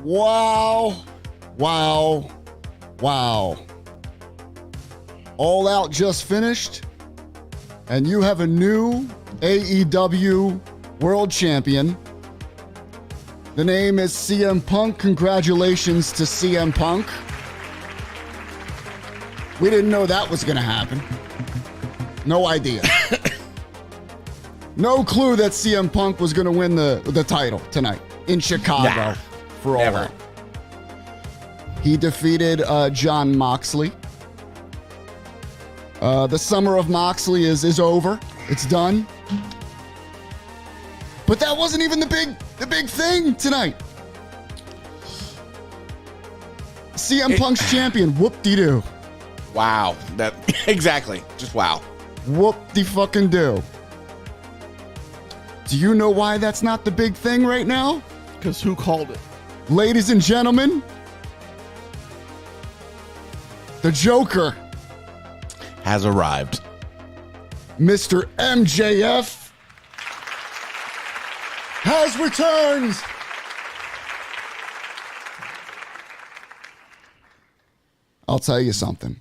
Wow. Wow. Wow. All Out just finished, and you have a new AEW World Champion. The name is CM Punk. Congratulations to CM Punk. We didn't know that was going to happen. No idea. No clue that CM Punk was going to win the title tonight in Chicago for All Out. He defeated John Moxley. The summer of Moxley is over. It's done. But that wasn't even the big thing tonight. CM Punk's champion. Whoop-de-doo. Wow. That exactly. Just wow. Whoop-de-fucking-do. Do you know why that's not the big thing right now? Because who called it? Ladies and gentlemen, the Joker has arrived. Mr. MJF has returned. I'll tell you something.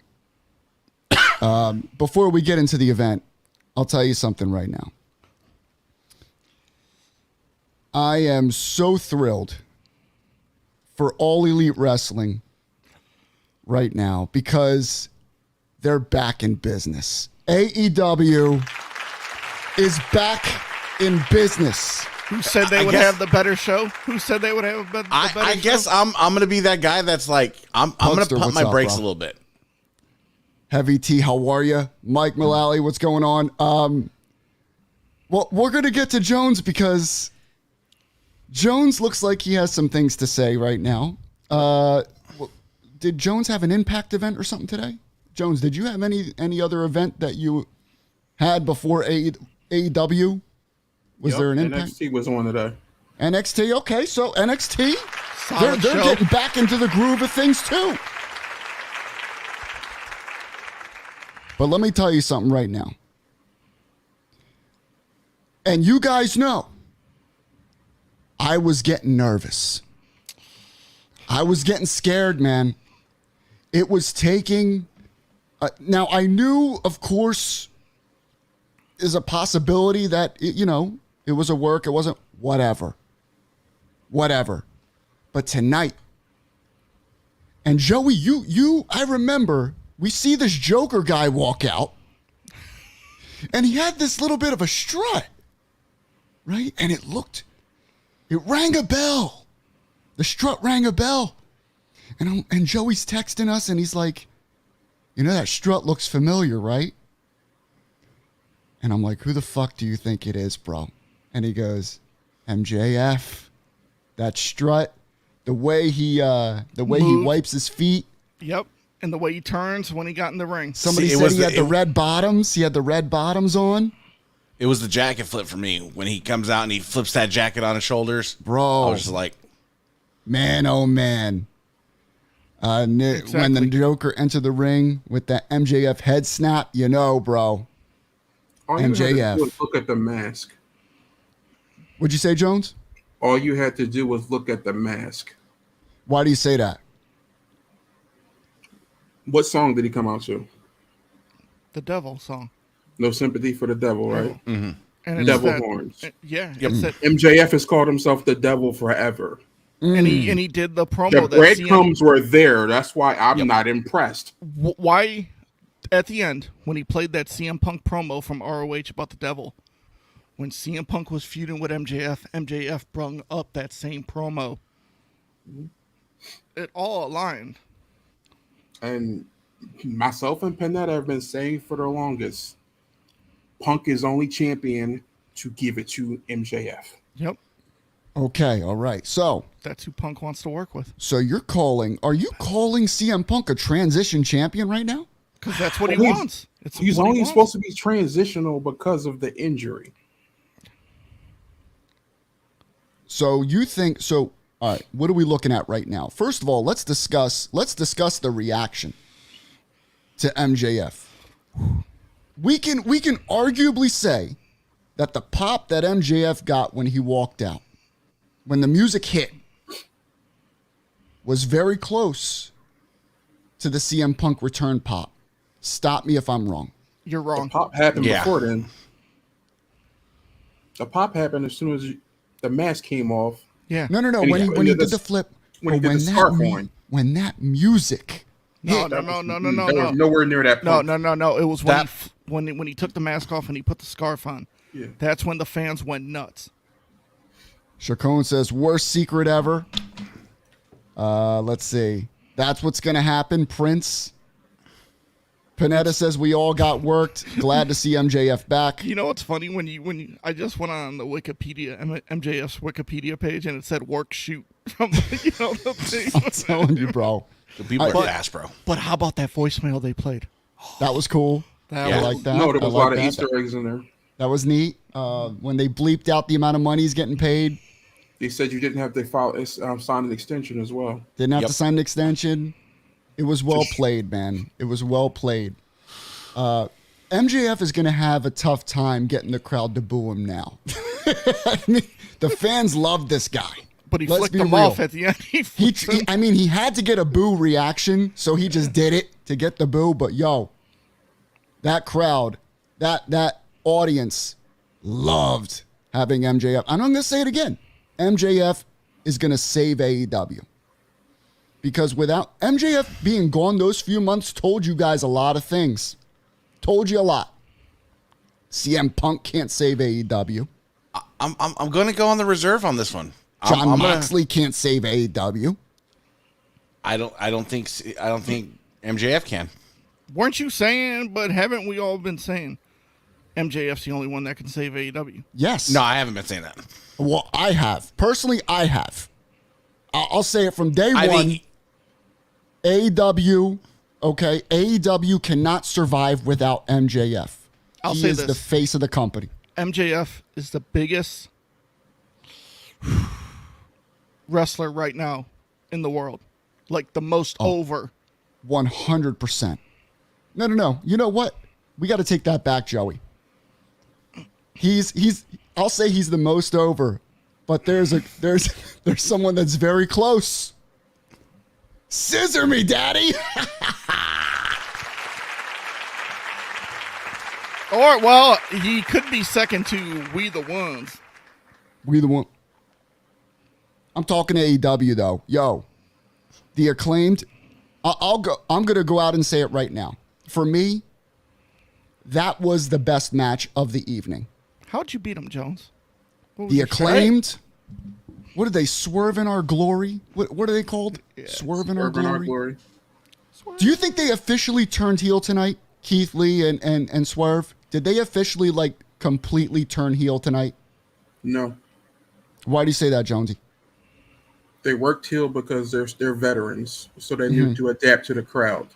Before we get into the event, I'll tell you something right now. I am so thrilled for All Elite Wrestling right now because they're back in business. AEW is back in business. Who said they would have the better show? Who said they would have the better show? I guess I'm going to be that guy that's like, I'm going to pump my brakes a little bit. Heavy T, how are you? Mike Mullally, what's going on? Well, we're going to get to Jones because Jones looks like he has some things to say right now. Did Jones have an Impact event or something today? Jones, did you have any other event that you had before AEW? Was there an Impact? NXT was on today. NXT, okay. So NXT, they're getting back into the groove of things too. But let me tell you something right now. And you guys know, I was getting nervous. I was getting scared, man. It was taking... now, I knew, of course, is a possibility that, it was a work. It wasn't whatever. But tonight, and Joey, I remember, we see this Joker guy walk out, and he had this little bit of a strut, right? And it rang a bell. The strut rang a bell. And Joey's texting us, and he's like, that strut looks familiar, right? And I'm like, who the fuck do you think it is, bro? And he goes, MJF. That strut, the way he wipes his feet. Yep. And the way he turns when he got in the ring. Somebody said he had the red bottoms. He had the red bottoms on. It was the jacket flip for me when he comes out and he flips that jacket on his shoulders. Bro. I was just like, man, oh man. Exactly. When the Joker entered the ring with that MJF head snap, bro. All you MJF. Had to do was look at the mask. What'd you say, Jones? All you had to do was look at the mask. Why do you say that? What song did he come out to? The Devil song. No Sympathy for the Devil, right? Mm-hmm. And Devil Horns. Yeah. Yep. MJF has called himself the Devil forever. And he did the promo. The breadcrumbs were there. That's why I'm not impressed. Why, at the end, when he played that CM Punk promo from ROH about the Devil, when CM Punk was feuding with MJF brung up that same promo. It all aligned. And myself and Penta have been saying for the longest, Punk is only champion to give it to MJF. Yep. Okay, all right. So that's who Punk wants to work with. So are you calling CM Punk a transition champion right now? Because that's what he wants. He's only supposed to be transitional because of the injury. So you think so? All right. What are we looking at right now? First of all, let's discuss the reaction to MJF. We can arguably say that the pop that MJF got when he walked out, when the music hit, was very close to the CM Punk return pop. Stop me if I'm wrong. You're The wrong. pop happened Yeah. before then. The pop happened as soon as the mask came off. Yeah. No. And When he did the flip, when he but did the scarf mu- on. when that music No, hit, no. That was nowhere near that. No. Punk. It was when That- when he took the mask off and he put the scarf on. Yeah. That's when the fans went nuts. Chacon says, worst secret ever. Let's see. That's what's going to happen, Prince. Panetta says, we all got worked. Glad to see MJF back. You know what's funny? When you I just went on the Wikipedia, MJF's Wikipedia page, and it said work shoot from the thing. I'm telling you, bro. The people are fast, bro. But how about that voicemail they played? That was cool. That Yeah. I was, like that. No, there I was a like lot of that. Easter eggs in there. That was neat. When they bleeped out the amount of money he's getting paid, They said you didn't have to sign an extension as well. didn't have Yep. to sign an extension. It was well played, man. It was well played. MJF is going to have a tough time getting the crowd to boo him now. I mean, the fans love this guy. but he Let's flicked be them real. off at the end. He had to get a boo reaction, so he just did it to get the boo. But yo, that crowd, that audience loved having MJF. And I'm going to say it again. MJF is going to save AEW. Because without MJF being gone those few months, told you guys a lot of things. Told you a lot. CM Punk can't save AEW. I'm going to go on the reserve on this one. John I'm gonna- Moxley can't save AEW. I don't think MJF can. Weren't you saying? But haven't we all been saying MJF's the only one that can save AEW? Yes. No, I haven't been saying that. Well, I have. Personally, I have. I'll say it from day I one. think AEW, okay? AEW cannot survive without MJF. I'll He say is this. the face of the company. MJF is the biggest wrestler right now in the world. Like the most over. 100%. No. You know what? We got to take that back, Joey. I'll say he's the most over, but there's someone that's very close. Scissor me, daddy. Or, well, he could be second to We the Ones. We the one. I'm talking to AEW though. Yo, the Acclaimed. I'm gonna go out and say it right now. For me, that was the best match of the evening. How'd you beat him, Jones? What was The your Acclaimed. What did they swerve in our glory? What are they called? Swerve in our Urban Art glory. Glory. strat? Do you think they officially turned heel tonight? Keith Lee and Swerve. Did they officially like completely turn heel tonight? No, Why do you say that, Jonesy? they worked heel because they're veterans, so they knew to adapt to the crowd.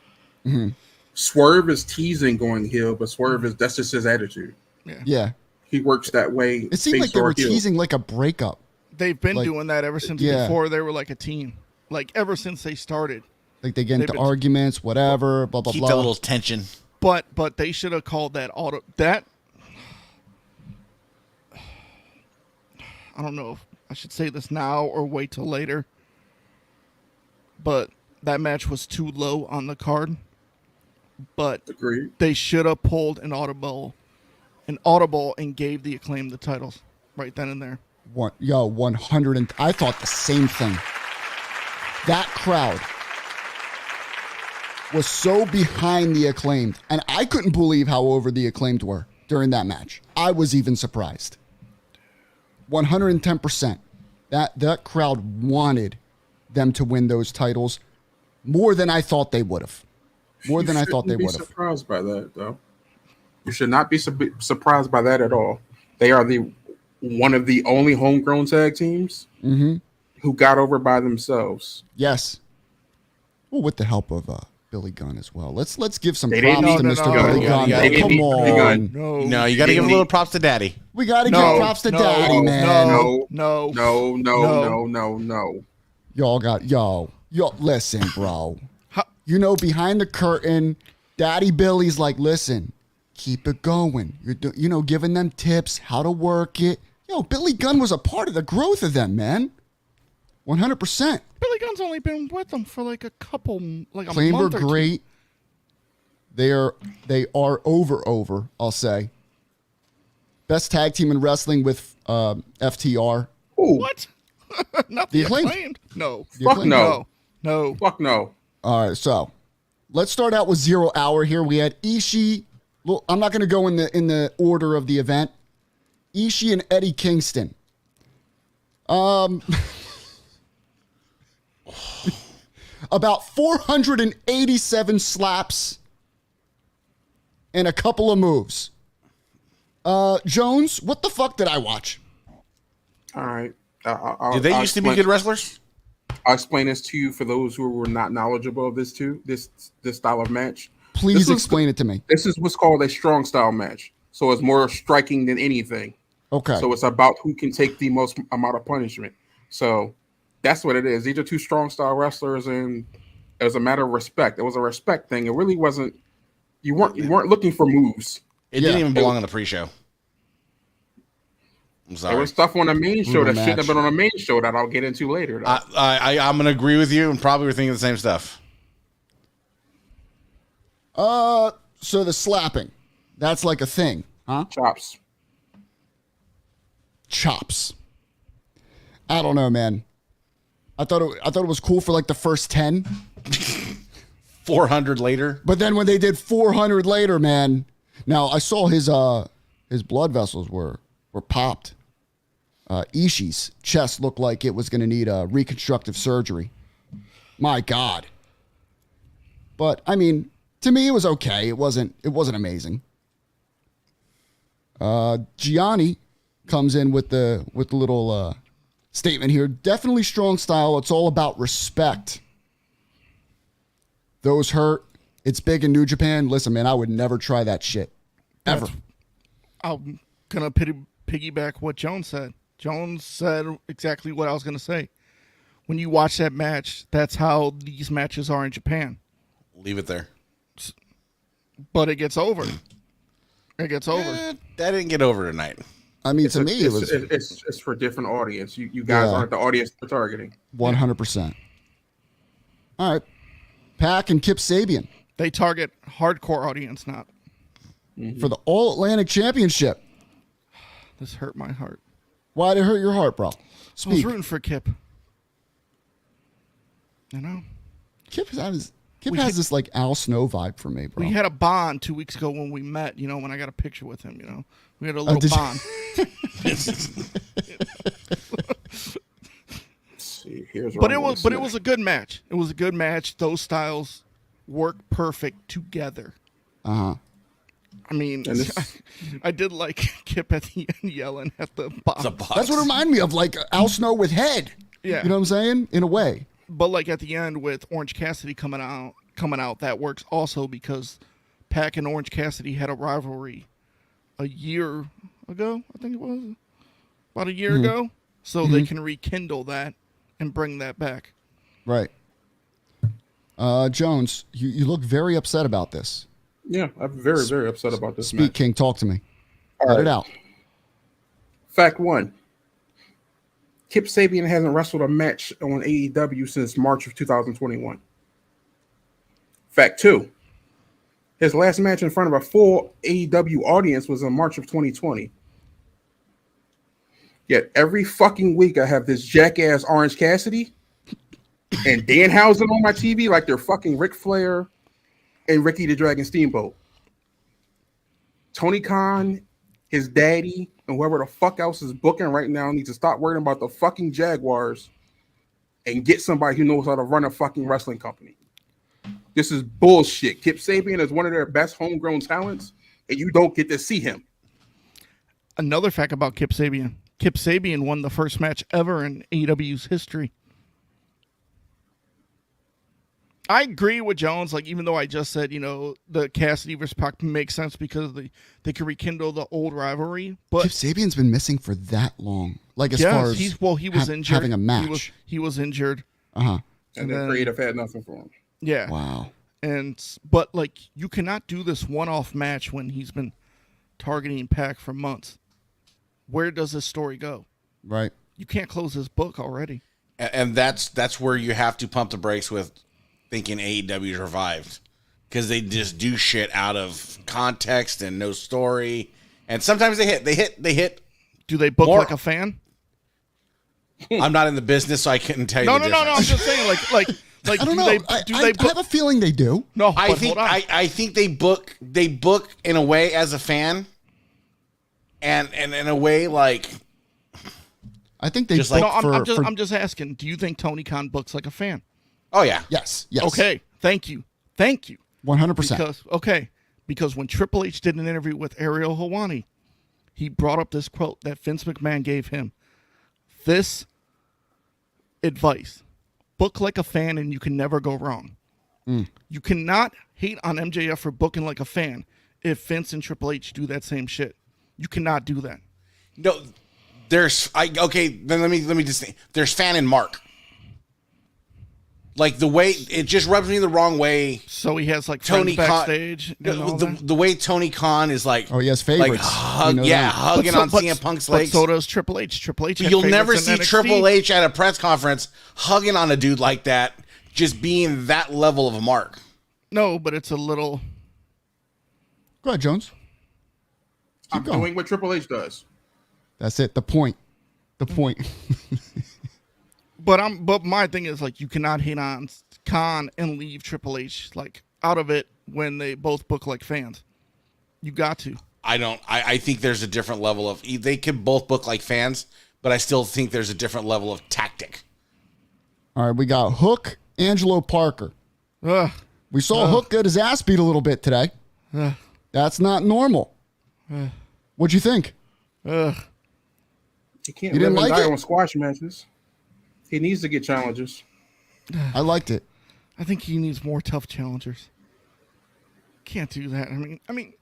Swerve is teasing going heel, but that's just his attitude. Yeah. He works that way. It seemed like they were teasing like a breakup. They've been Like, doing that ever since yeah. before they were like a team. Like ever since they started. Like they get into They've been- arguments, whatever, blah, blah, Keep blah. that little tension. But they should have called that auto that I don't know if I should say this now or wait till later. But that match was too low on the card. But Agreed. they should have pulled an audible and gave the Acclaim the titles right then and there. 100 and I thought the same thing. That crowd was so behind the Acclaimed, and I couldn't believe how over the Acclaimed were during that match. I was even surprised. 110%. That crowd wanted them to win those titles more than I thought they would have. More than I thought they would have. Surprised by that, though. You should not be surprised by that at all. They are one of the only homegrown tag teams who got over by themselves. Yes. Well, with the help of Billy Gunn as well. Let's give some They props didn't to need- Mr. no, Billy no, Gunn. no, Oh, they didn't come need Billy on. Gunn. No, you got to give a little props to Daddy. We got to No, give props to no, Daddy, man. no. No. Y'all listen, bro. How- You know, behind the curtain, Daddy Billy's like, listen, keep it going. You're giving them tips, how to work it. Billy Gunn was a part of the growth of them, man. 100%. Billy Gunn's only been with them for like a Acclaimed month are or two. great. They are over, I'll say. Best tag team in wrestling with FTR. Ooh, What? Not The the Acclaimed. Acclaimed. No. The Fuck Acclaimed. no. No. Fuck no. All right, so let's start out with 0 Hour here. We had Ishii. Well, I'm not going to go in the order of the event. Ishii and Eddie Kingston. About 487 slaps and a couple of moves. Jones, what the fuck did I watch? All right. Did they used to be good wrestlers? I'll explain this to you for those who were not knowledgeable of this style of match. Please explain it to me. This is what's called a strong style match. So it's more striking than anything. Okay. So it's about who can take the most amount of punishment. So that's what it is. These are two strong style wrestlers, and it was a matter of respect. It was a respect thing. It really wasn't. You weren't looking for moves. It didn't even belong on the pre-show. I'm There sorry. was stuff on the main show that match. shouldn't have been on the main show that I'll get into later. Though. I'm going to agree with you, and probably we're thinking the same stuff. So the slapping, that's like a thing, huh? Chops. I don't know, man. I thought it was cool for like the first 10, 400 later. but then when they did 400 later, man. Now I saw his blood vessels were popped. Ishii's chest looked like it was going to need a reconstructive surgery. My God. But I mean, to me, it was okay. It wasn't amazing. Gianni comes in with the little statement here. Definitely strong style. It's all about respect. Those hurt. It's big in New Japan. Listen, man, I would never try that shit. Ever. I'm going to piggyback what Jones said. Jones said exactly what I was going to say. When you watch that match, that's how these matches are in Japan. Leave it there. But it gets over. It gets over. That didn't get over tonight. I mean, to me, it was It's for different audience. You guys aren't the audience we're targeting. 100%. All right. Pac and Kip Sabian They target hardcore audience, not. for the All Atlantic Championship. This hurt my heart. Why'd it hurt your heart, bro? I was Speak. rooting for Kip. You know? Kip has this like Al Snow vibe for me, bro. We had a bond 2 weeks ago when we met, when I got a picture with him, We had a little did you? bond. See, here's But it was a good match. It was a good match. Those styles work perfect together. Uh-huh. I mean, And this- I did like Kip at the end yelling at the box. That's what it reminded me of, like Al Snow with head. Yeah. You know what I'm saying? In a way. But like at the end with Orange Cassidy coming out, that works also because Pac and Orange Cassidy had a rivalry a year ago. I think it was about a year ago. So they can rekindle that and bring that back. Right. Jones, you look very upset about this. Yeah, I'm very, very upset about this Speak, match. King. Talk to me. All Let right. it out. Fact 1. Kip Sabian hasn't wrestled a match on AEW since March of 2021. Fact 2. His last match in front of a full AEW audience was in March of 2020. Yet every fucking week I have this jackass Orange Cassidy and Danhausen on my TV like they're fucking Ric Flair and Ricky the Dragon Steamboat. Tony Khan, his daddy, and whoever the fuck else is booking right now needs to stop worrying about the fucking Jaguars and get somebody who knows how to run a fucking wrestling company. This is bullshit. Kip Sabian is one of their best homegrown talents, and you don't get to see him. Another fact about Kip Sabian. Kip Sabian won the first match ever in AEW's history. I agree with Jones, like even though I just said, the Cassidy versus Pac makes sense because they can rekindle the old rivalry. But Kip Sabian's been missing for that long. Like as yes, far as he was injured. having a match. He was injured. Uh-huh. And And the then- creative had nothing for him. Yeah. Wow. But like, you cannot do this one-off match when he's been targeting Pac for months. Where does this story go? Right. You can't close this book already. And that's where you have to pump the brakes with thinking AEW revived, because they just do shit out of context and no story. And sometimes they hit. Do they book More. like a fan? I'm not in the business, so I couldn't tell you. No. the difference. I'm just saying, like. I don't know. They I book? have a feeling they do. No, I but think hold on. I think they book in a way as a fan, and in a way like. I think they Just book like- for I'm just asking. Do you think Tony Khan books like a fan? Oh yeah. yes. Okay, thank you. 100%. Because when Triple H did an interview with Ariel Helwani, he brought up this quote that Vince McMahon gave him. This advice: book like a fan, and you can never go wrong. You cannot hate on MJF for booking like a fan if Vince and Triple H do that same shit. You cannot do that. No, then let me just say, there's fan and Mark. Like the way it just rubs me the wrong way. So he has like Tony friends Khan, backstage. And all that. the way Tony Khan is like, Oh, he has favorites. like You know that. hugging on CM Punk's legs. But so does Triple H. Triple H. had You'll never favorites in see NXT. Triple H at a press conference hugging on a dude like that, just being that level of a mark. No, but it's a little. Go ahead, Jones. I'm going. doing what Triple H does. That's it. The point. But my thing is, like, you cannot hate on Khan and leave Triple H like out of it when they both book like fans. You got to. I think there's a different level of, they can both book like fans, but I still think there's a different level of tactic. All right, we got Hook, Angelo Parker. Ugh. We saw Hook get his ass beat a little bit today. That's not normal. What'd you think? Ugh. He can't You live didn't and like die it? on squash matches. He needs to get challenges. I liked it. I think he needs more tough challengers. Can't do that. I mean,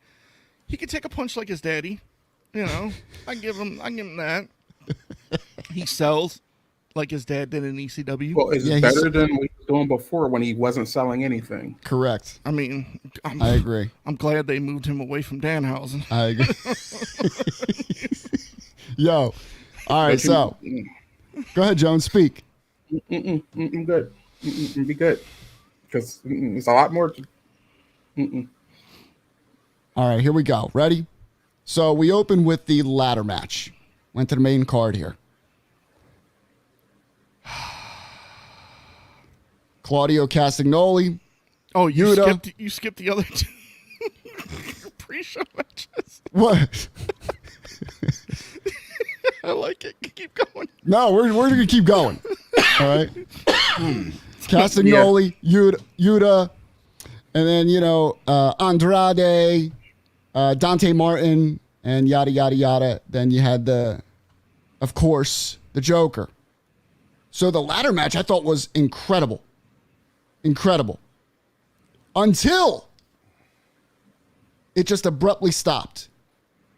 he could take a punch like his daddy. You know, I give him that. He sells like his dad did in ECW. Well, it's Yeah, better than what he was doing before when he wasn't selling anything. Correct. I mean, I agree. I'm glad they moved him away from Danhausen. I agree. Yo. All right, so go ahead, Jones. Speak. I'm good. Be good. Because it's a lot more to... All right, here we go. Ready? So we open with the ladder match. Went to the main card here. Claudio Castagnoli. Oh, Yuta. you skipped the other two pre-show matches. What? I like it. Keep going. No, we're going to keep going. All right. Castagnoli, Yuta, and then, Andrade, Dante Martin, and yada, yada, yada. Then you had of course, the Joker. So the ladder match I thought was incredible. Incredible. Until it just abruptly stopped.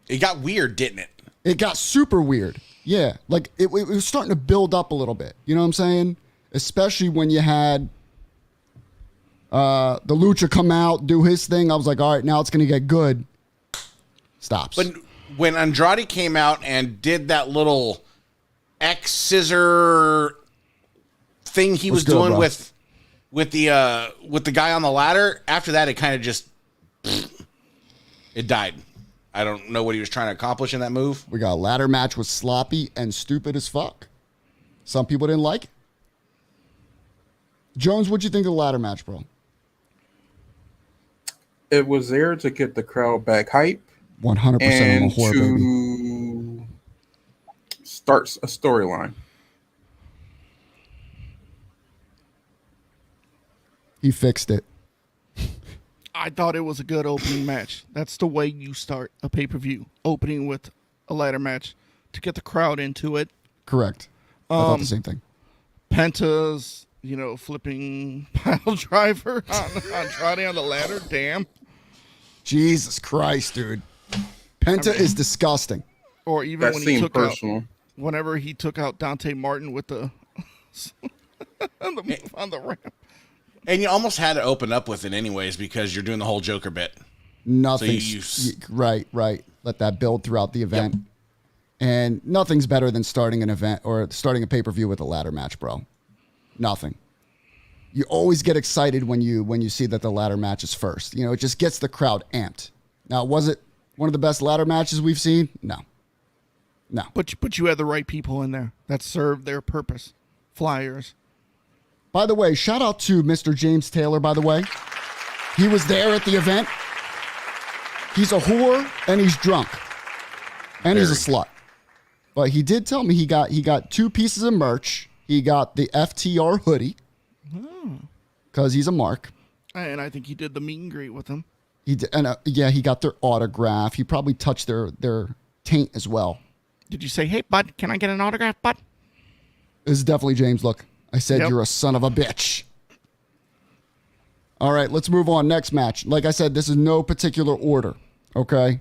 It got weird, didn't it? It got super weird. Yeah. Like it was starting to build up a little bit. You know what I'm saying? Especially when you had the Lucha come out, do his thing. I was like, all right, now it's going to get good. Stops. But when Andrade came out and did that little X scissor thing he was good, doing bro? with the guy on the ladder, after that it kind of just it died. I don't know what he was trying to accomplish in that move. We got a ladder match was sloppy and stupid as fuck. Some people didn't like it. Jones, what'd you think of the ladder match, bro? It was there to get the crowd back hype 100% and on the horror, baby. to start a storyline. He fixed it. I thought it was a good opening match. That's the way you start a pay-per-view, opening with a ladder match to get the crowd into it. Correct. I thought the same thing. Penta's, flipping pile driver on Andrade on the ladder. Damn. Jesus Christ, dude. Penta is disgusting. Or even That when he seemed took personal. out, whenever he took out Dante Martin with the on the ramp. And you almost had to open up with it anyways because you're doing the whole Joker bit. Nothing. So Right. Let that build throughout the event. Yep. And nothing's better than starting an event or starting a pay-per-view with a ladder match, bro. Nothing. You always get excited when you see that the ladder match is first. You know, it just gets the crowd amped. Now, was it one of the best ladder matches we've seen? No. But you had the right people in there that served their purpose. Flyers. By the way, shout out to Mr. James Taylor, by the way. He was there at the event. He's a whore and he's drunk. And he's a slut. But he did tell me he got 2 pieces of merch. He got the FTR hoodie. Because he's a mark. And I think he did the meet and greet with them. He did, and he got their autograph. He probably touched their taint as well. Did you say, hey, bud, can I get an autograph, bud? This is definitely James. Look, I said You're a son of a bitch. All right, let's move on. Next match. Like I said, this is no particular order, okay?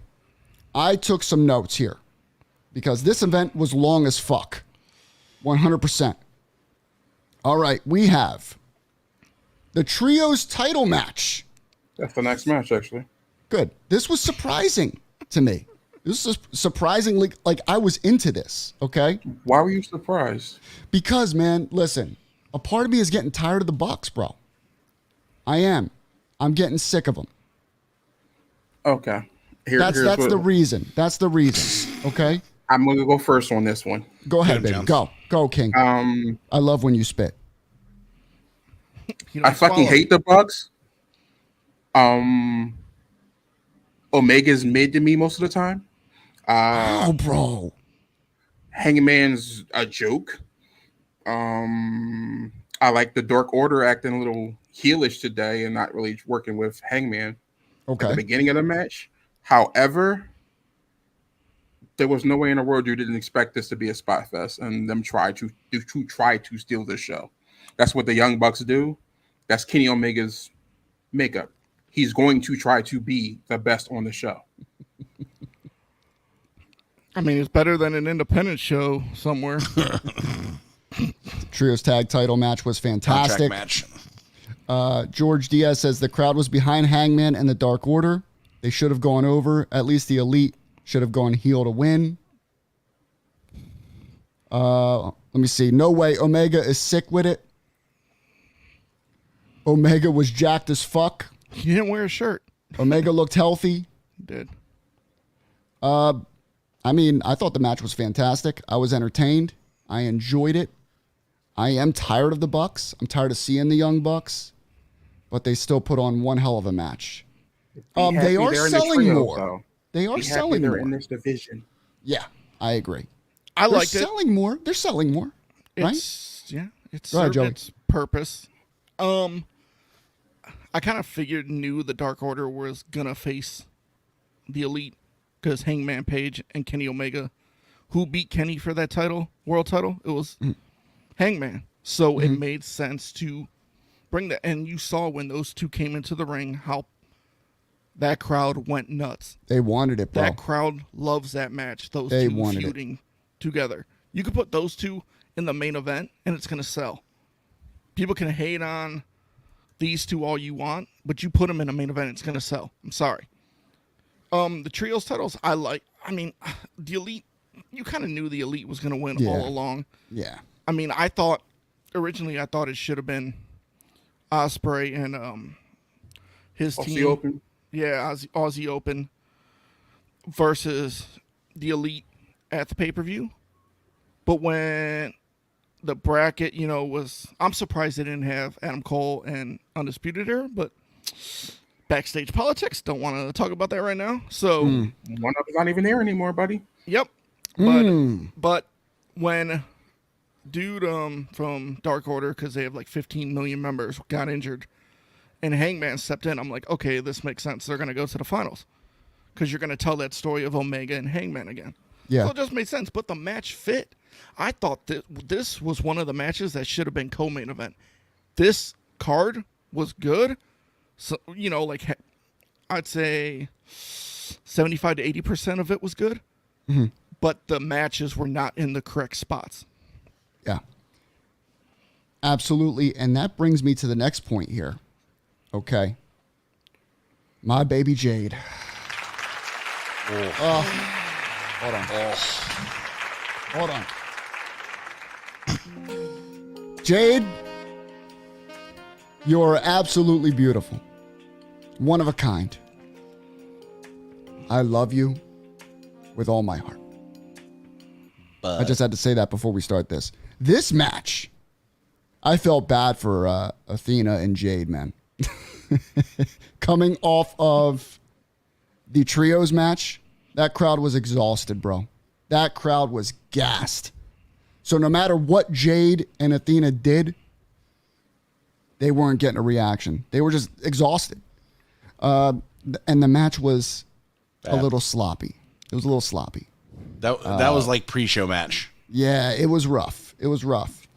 I took some notes here because this event was long as fuck. 100%. All right, we have the Trios title match. That's the next match, actually. Good. This was surprising to me. This is surprisingly, like, I was into this, okay? Why were you surprised? Because, man, listen, a part of me is getting tired of the Bucks, bro. I am. I'm getting sick of them. Okay. That's the reason. That's the reason, okay? I'm going to go first on this one. Go ahead, baby. Go, King. I love when you spit. I fucking hate the Bucks. Omega's mid to me most of the time. Oh, bro. Hangman's a joke. I like the Dark Order acting a little heelish today and not really working with Hangman at the beginning of the match. However, there was no way in the world you didn't expect this to be a spot fest and them try to steal this show. That's what the Young Bucks do. That's Kenny Omega's makeup. He's going to try to be the best on the show. I mean, it's better than an independent show somewhere. Trios tag title match was fantastic. Contract match. George Diaz says the crowd was behind Hangman and the Dark Order. They should have gone over. At least the Elite should have gone heel to win. Let me see. No way. Omega is sick with it. Omega was jacked as fuck. He didn't wear a shirt. Omega looked healthy. He did. I mean, I thought the match was fantastic. I was entertained. I enjoyed it. I am tired of the Bucks. I'm tired of seeing the Young Bucks, but they still put on one hell of a match. They are selling more. They are selling more in this division. Yeah, I agree. I like it. They're selling more. They're selling more. Right? It's served its purpose. I kind of knew the Dark Order was gonna face the Elite because Hangman Page and Kenny Omega, who beat Kenny for that title, world title, it was Hangman. So it made sense to bring that. And you saw when those two came into the ring how that crowd went nuts. They wanted it, bro. That crowd loves that match. Those two feuding together. You could put those two in the main event and it's gonna sell. People can hate on these two all you want, but you put them in a main event, it's going to sell. I'm sorry. The Trios titles, I like. I mean, the Elite, you kind of knew the Elite was going to win all along. Yeah. I mean, originally I thought it should have been Ospreay and his Aussie team. Open. Yeah, Aussie Open versus the Elite at the pay-per-view. But when the bracket, I'm surprised they didn't have Adam Cole and Undisputed Era, but backstage politics, don't want to talk about that right now. So one of them's not even there anymore, buddy. Yep. But when dude from Dark Order, because they have like 15 million members, got injured, and Hangman stepped in, I'm like, okay, this makes sense. They're going to go to the finals because you're going to tell that story of Omega and Hangman again. Yeah. So it just made sense, but the match fit. I thought that this was one of the matches that should have been co-main event. This card was good. So, like I'd say 75 to 80% of it was good. Mm-hmm. But the matches were not in the correct spots. Yeah. Absolutely. And that brings me to the next point here. Okay. My baby Jade. Hold on. Hold on. Jade, you're absolutely beautiful. One of a kind. I love you with all my heart. But I just had to say that before we start this. This match, I felt bad for Athena and Jade, man. Coming off of the trios match, that crowd was exhausted, bro. That crowd was gassed. So no matter what Jade and Athena did, they weren't getting a reaction. They were just exhausted. And the match was a little sloppy. It was a little sloppy. that was like pre-show match. Yeah, it was rough. It was rough.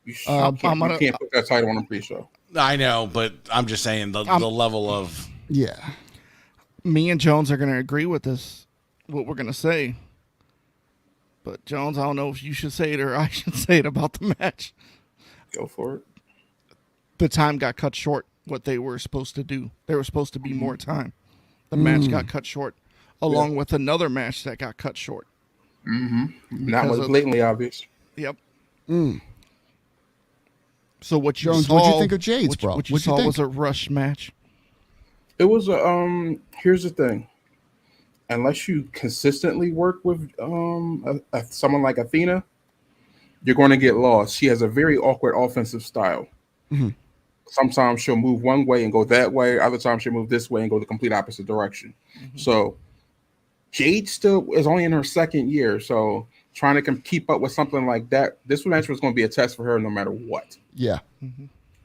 You can't put that title on a pre-show. I know, but I'm just saying the level of Yeah. Me and Jones are going to agree with this, what we're going to say. But Jones, I don't know if you should say it or I should say it about the match. Go for it. The time got cut short, what they were supposed to do. There was supposed to be more time. The match got cut short, along with another match that got cut short. That was blatantly obvious. Yep. So what you Jones, saw, what'd you think of Jade's, bro? What you What'd you saw think? was a rush match. It was a here's the thing. Unless you consistently work with someone like Athena, you're going to get lost. She has a very awkward offensive style. Sometimes she'll move one way and go that way. Other times she'll move this way and go the complete opposite direction. So Jade still is only in her second year. So trying to keep up with something like that, this match was going to be a test for her no matter what. Yeah.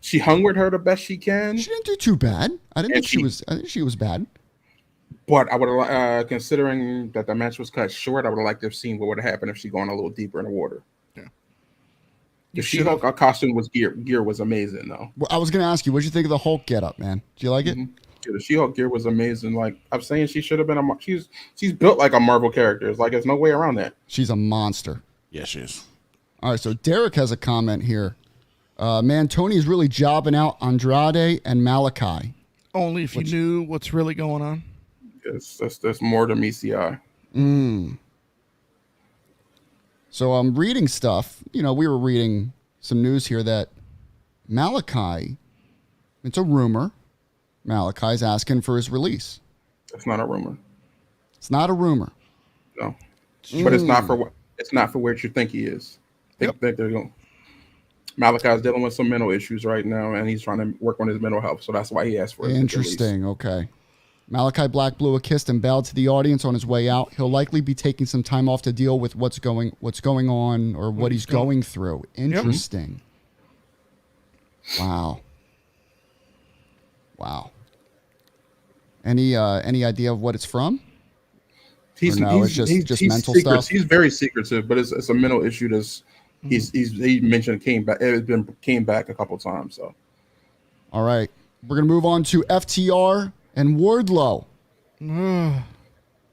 She hung with her the best she can. She didn't do too bad. I think she was bad. But I would have, considering that the match was cut short, I would have liked to have seen what would have happened if she gone a little deeper in the water. Yeah. The She-Hulk costume was gear was amazing though. Well, I was going to ask you, what'd you think of the Hulk getup, man? Do you like it? Yeah, the She-Hulk gear was amazing. Like I'm saying, she should have been she's built like a Marvel character. It's like there's no way around that. She's a monster. yes, she is. All right, so Derek has a comment here. Man, Tony is really jobbing out Andrade and Malachi. Only if you knew what's really going on. Yes, that's more than meets the eye. So I'm reading stuff. You know, we were reading some news here that Malachi, it's a rumor, Malachi's asking for his release. That's not a rumor. It's not a rumor. No, but it's not for where you think he is. Think they're going. Malachi's dealing with some mental issues right now, and he's trying to work on his mental health. So that's why he asked for his Interesting. release. Okay. Malachi Black blew a kiss and bowed to the audience on his way out. He'll likely be taking some time off to deal with what's going on or what he's going through. Interesting. Wow. Any idea of what it's from? He's just mental stuff. He's very secretive, but it's a mental issue that's he mentioned came back a couple times. So All right. We're gonna move on to FTR and Wardlow. All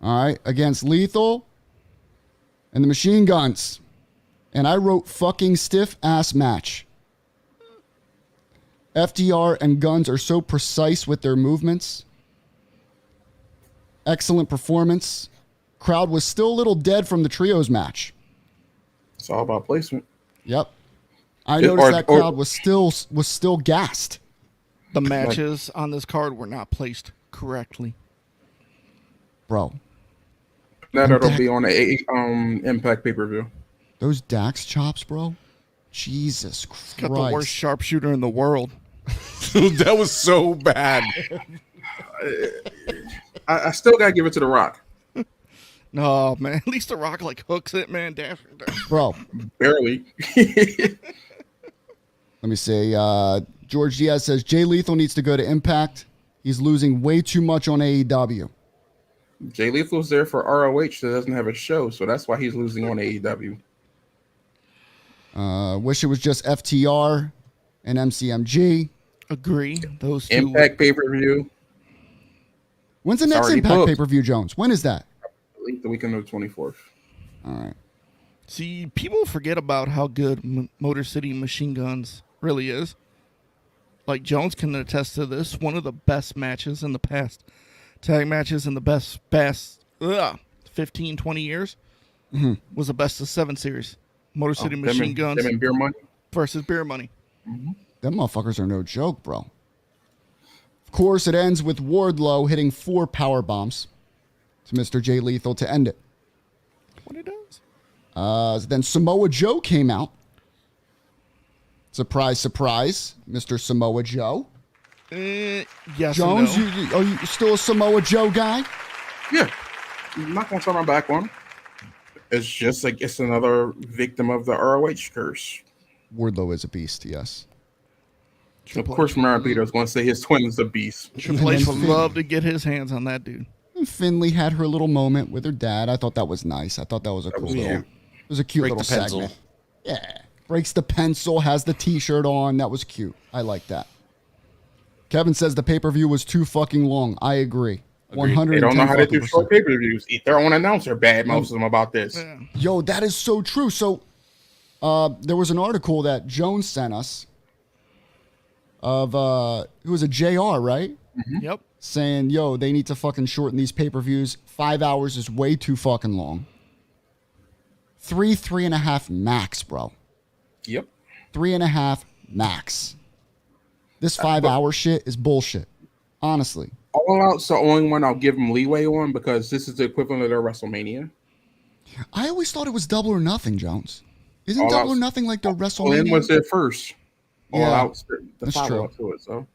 right, against Lethal and the Machine Guns. And I wrote fucking stiff ass match. FTR and Guns are so precise with their movements. Excellent performance. Crowd was still a little dead from the trios match. it's all about placement. Yep. I noticed that crowd was still gassed. The matches on this card were not placed correctly. Bro. That'll be on the Impact pay-per-view. Those Dax chops, bro. Jesus Christ. Got the worst sharpshooter in the world. That was so bad. I still gotta give it to The Rock. No, man. At least The Rock like hooks it, man. Damn. Bro. Barely. Let me see. George Diaz says Jay Lethal needs to go to Impact. He's losing way too much on AEW. Jay Lethal's there for ROH that doesn't have a show, so that's why he's losing on AEW. Wish it was just FTR and MCMG. Agree. Those two. Impact pay-per-view. When's the next already Impact booked. pay-per-view, Jones? When is that? I think the weekend of the 24th. All right. See, people forget about how good Motor City Machine Guns Really is. Like, Jones can attest to this. One of the best matches in the past. Tag matches in the best 15, 20 years was the best of 7 series. Motor City Machine Guns them and Beer Money versus Beer Money. Them motherfuckers are no joke, bro. Of course, it ends with Wardlow hitting 4 power bombs to Mr. Jay Lethal to end it. What he does? Then Samoa Joe came out. Surprise, surprise, Mr. Samoa Joe. Yes, Jones, and no. are you still a Samoa Joe guy? Yeah, I'm not gonna turn my back on him. It's just like it's another victim of the ROH curse. Wardlow is a beast, yes. Of course, Marabito is going to say his twin is a beast. Triple H would love to get his hands on that dude. And Finley had her little moment with her dad. I thought that was nice. I thought that was a cool little. It was a cute Break little the pencil. segment. Yeah, breaks the pencil, has the T-shirt on. That was cute. I like that. Kevin says the pay-per-view was too fucking long. I agree. 110%. They don't know how to do short pay-per-views. Their own announcer bad most of them about this. Yeah. Yo, that is so true. So, there was an article that Jones sent us of it was a JR, right? Yep. Saying, yo, they need to fucking shorten these pay-per-views. 5 hours is way too fucking long. 3.5 max, bro. Yep. 3.5 max. This 5 hour shit is bullshit. Honestly. All Out's the only one I'll give them leeway on because this is the equivalent of their WrestleMania. I always thought it was Double or Nothing, Jones. Isn't All Double or Out's- Nothing like the Glenn WrestleMania? was their first. All Yeah, Out's the that's follow-up to it. So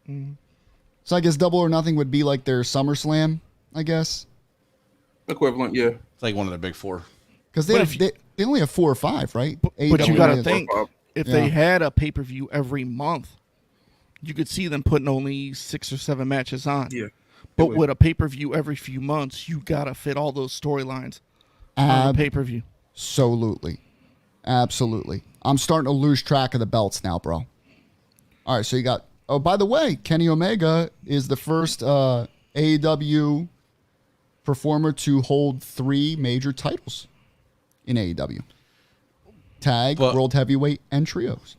So I guess Double or Nothing would be like their SummerSlam, I guess. equivalent, yeah. It's like one of the big 4. Because they only have 4 or 5, right? But AEW you got to only has- think, if Yeah. they had a pay-per-view every month, you could see them putting only 6 or 7 matches on. Yeah. But would. with a pay-per-view every few months, you got to fit all those storylines on the pay-per-view. Absolutely. Absolutely. I'm starting to lose track of the belts now, bro. All right, so you got... Oh, by the way, Kenny Omega is the first AEW performer to hold 3 major titles in AEW. Tag, But- World Heavyweight, and Trios.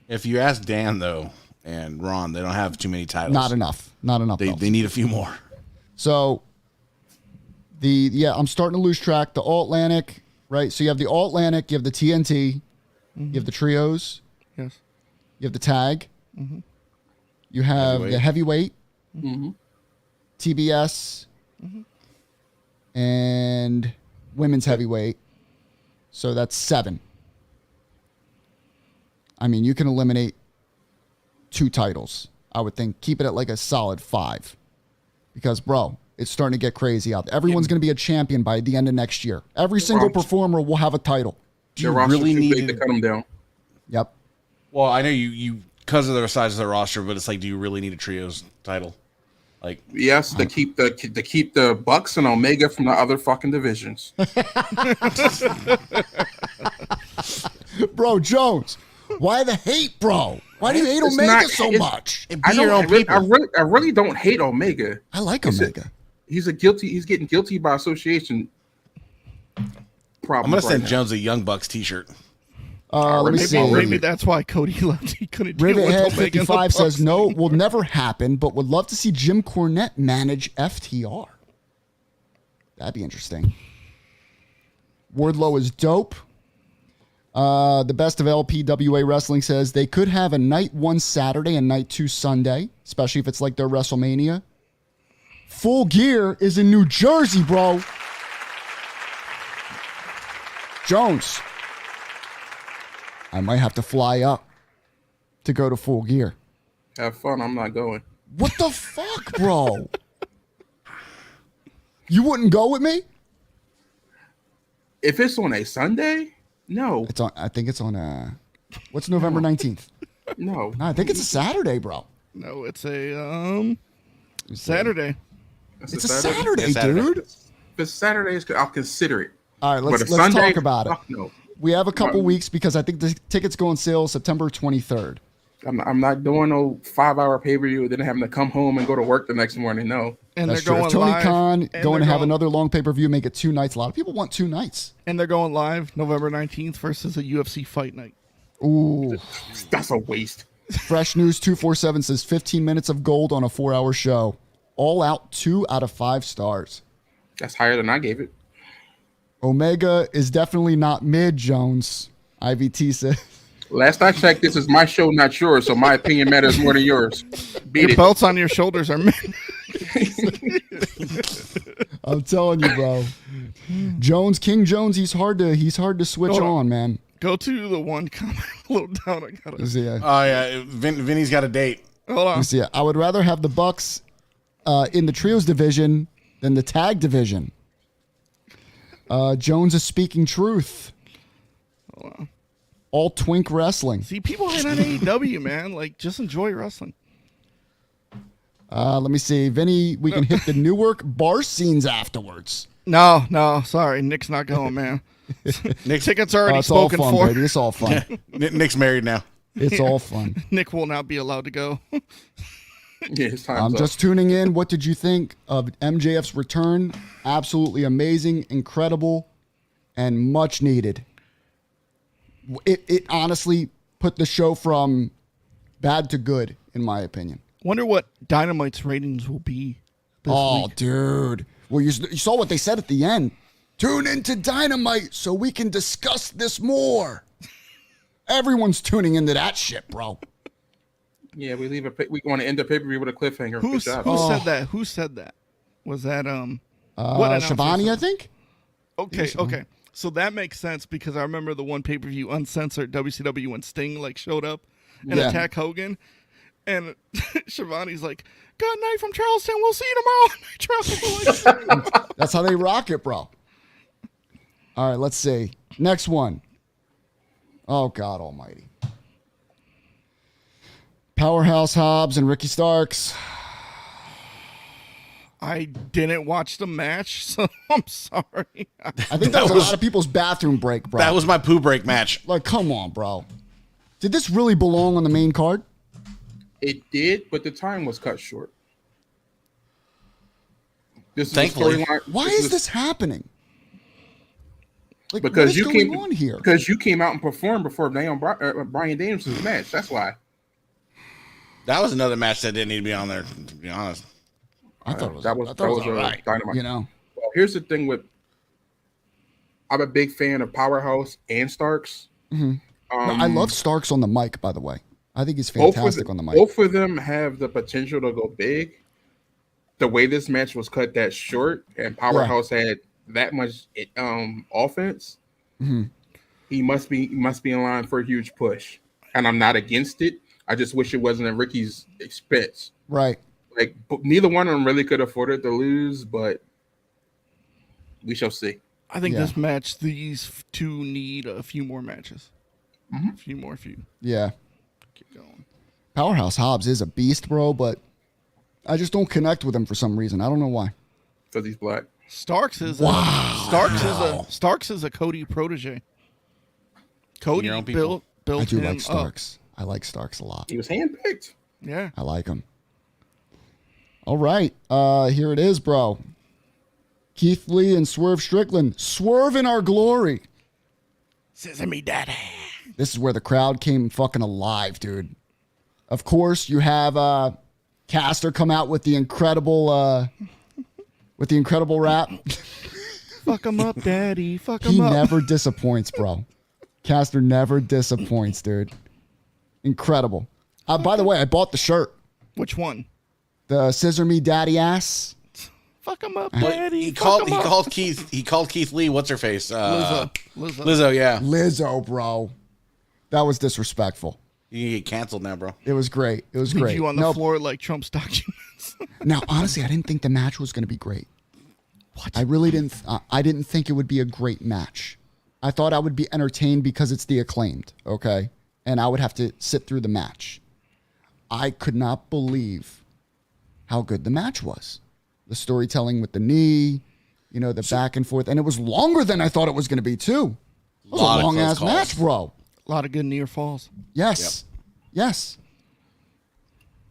If you ask Dan, though, and Ron, they don't have too many titles. Not enough. Not enough belts. They need a few more. So, I'm starting to lose track. The All-Atlantic, right? So you have the All-Atlantic, you have the TNT, you have the Trios, Yes. you have the Tag, you have the Heavyweight, TBS, and Women's Heavyweight. So that's 7. I mean, you can eliminate 2 titles. I would think keep it at like a solid 5. Because, bro, it's starting to get crazy out there. Everyone's going to be a champion by the end of next year. Every single performer will have a title. Do you Their roster's really too need big to cut them down. Yep. Well, I know you because of their size of their roster, but it's like, do you really need a trios title? Like, Yes, to keep the Bucks and Omega from the other fucking divisions. Bro, Jones, why the hate, bro? Why do you hate It's Omega not- so it's- much? be I your own don't. people. I really don't hate Omega. I like It's a- Omega. He's getting guilty by association. I'm Problems gonna send right Jones a Young Bucks T-shirt. Let me maybe- see. Maybe that's why Cody left. He couldn't deal with Rivethead Omega and the 55 says, Bucks. no, will never happen, but would love to see Jim Cornette manage FTR. That'd be interesting. Wardlow is dope. The best of LPWA Wrestling says they could have a night 1 Saturday and night 2 Sunday, especially if it's like their WrestleMania. Full Gear is in New Jersey, bro. Jones, I might have to fly up to go to Full Gear. now. Have fun. I'm not going. What the fuck, bro? You wouldn't go with me? If it's on a Sunday, no, It's on. I think it's on. What's November 19th? no. No, I think it's a Saturday, bro. No, it's a Saturday. It's a Saturday, It's Saturday. dude. If it's Saturdays, I'll consider it. All right, let's But a Sunday, talk about it. fuck no. We have a couple weeks because I think the tickets go on sale September 23rd. I'm not doing no 5-hour pay-per-view, then having to come home and go to work the next morning. No. And That's they're true. going If Tony live. Khan and going to they're have another long pay-per-view, make it 2 nights. A lot of people want 2 nights. And they're going live November 19th versus a UFC fight night. Ooh. That's a waste. Fresh News 247 says 15 minutes of gold on a 4-hour show. All Out 2 out of 5 stars. That's higher than I gave it. Omega is definitely not mid, Jones. IVT says. Last I checked, this is my show, not yours, so my opinion matters more than yours. Beat Your it. belts on your shoulders are men. I'm telling you, bro. King Jones, he's hard to switch Hold on, man. Go to the one comment a little down. I gotta. Let's see, Oh yeah, Vinny's got a date. Hold on. let's see. I would rather have the Bucks in the trios division than the tag division. Jones is speaking truth. Hold on. All Twink Wrestling. See, people hate on AEW, man. Like, just enjoy wrestling. Let me see. Vinny, we can hit the Newark bar scenes afterwards. No, sorry. Nick's not going, man. Nick's, Tickets are already It's all spoken fun, for. baby. It's all fun. Nick's married now. It's all fun. Nick will not be allowed to go. Yeah, his time's I'm up. just tuning in. What did you think of MJF's return? Absolutely amazing, incredible, and much needed. It honestly put the show from bad to good, in my opinion. Wonder what Dynamite's ratings will be this Oh, week. dude. Well, you saw what they said at the end. Tune into Dynamite so we can discuss this more. Everyone's tuning into that shit, bro. Yeah, we want to end the pay-per-view with a cliffhanger. Who Good job. said that? Who said that? Was that what announcer Shivani, said I think. Okay. So that makes sense because I remember the one pay-per-view uncensored WCW when Sting like showed up and Yeah. attacked Hogan. And Shivani's like, got a night from Charleston. We'll see you tomorrow. That's how they rock it, bro. All right, let's see. Next one. Oh, God almighty. Powerhouse Hobbs and Ricky Starks. I didn't watch the match, so I'm sorry. I think that was a lot of people's bathroom break, bro. That was my poo break match. Like, come on, bro. Did this really belong on the main card? It did, but the time was cut short. This is a Thankfully. storyline. Why is this happening? Like, Because what is you going came on here? Because you came out and performed before Brian Danielson's match. That's why. That was another match that didn't need to be on there, to be honest. I thought it was, that was I thought it was a all right. Dynamite. You know? Well, here's the thing with. I'm a big fan of Powerhouse and Starks. No, I love Starks on the mic, by the way. I think he's Both fantastic on the mic. Both of them have the potential to go big. The way this match was cut that short, and Powerhouse had that much offense, he must be in line for a huge push. And I'm not against it. I just wish it wasn't at Ricky's expense. Right. Like neither one of them really could afford it to lose, but we shall see. I think Yeah. this match, these two need a few more matches. A few. Yeah. Keep going. Powerhouse Hobbs is a beast, bro, but I just don't connect with him for some reason. I don't know why. Because he's black. Starks is Starks is a Cody protege. Cody Your own people. built I do him like up. Starks. I like Starks a lot. He was handpicked. Yeah. I like him. All right. Here it is, bro. Keith Lee and Swerve Strickland. Swerve in our glory. Sesame Daddy. This is where the crowd came fucking alive, dude. Of course, you have Caster come out with the incredible rap. Fuck him up, Daddy. Fuck He him up. never disappoints, bro. Caster never disappoints, dude. Incredible. By the way, I bought the shirt. Which one? The Scissor Me Daddy Ass. Fuck him up, But Daddy. he Fuck him up. called Keith Lee. What's her face? Lizzo. Lizzo. Yeah. Lizzo, bro. That was disrespectful. You get canceled now, bro. It was great. It was Leave great. you on the Nope. floor like Trump's documents. Now, honestly, I didn't think the match was going to be great. What? I really didn't. I didn't think it would be a great match. I thought I would be entertained because it's the Acclaimed, okay? And I would have to sit through the match. I could not believe how good the match was. The storytelling with the knee, the back and forth. And it was longer than I thought it was going to be, too. It was a Lot of long-ass close match, calls. bro. A lot of good near falls. Yes. Yes.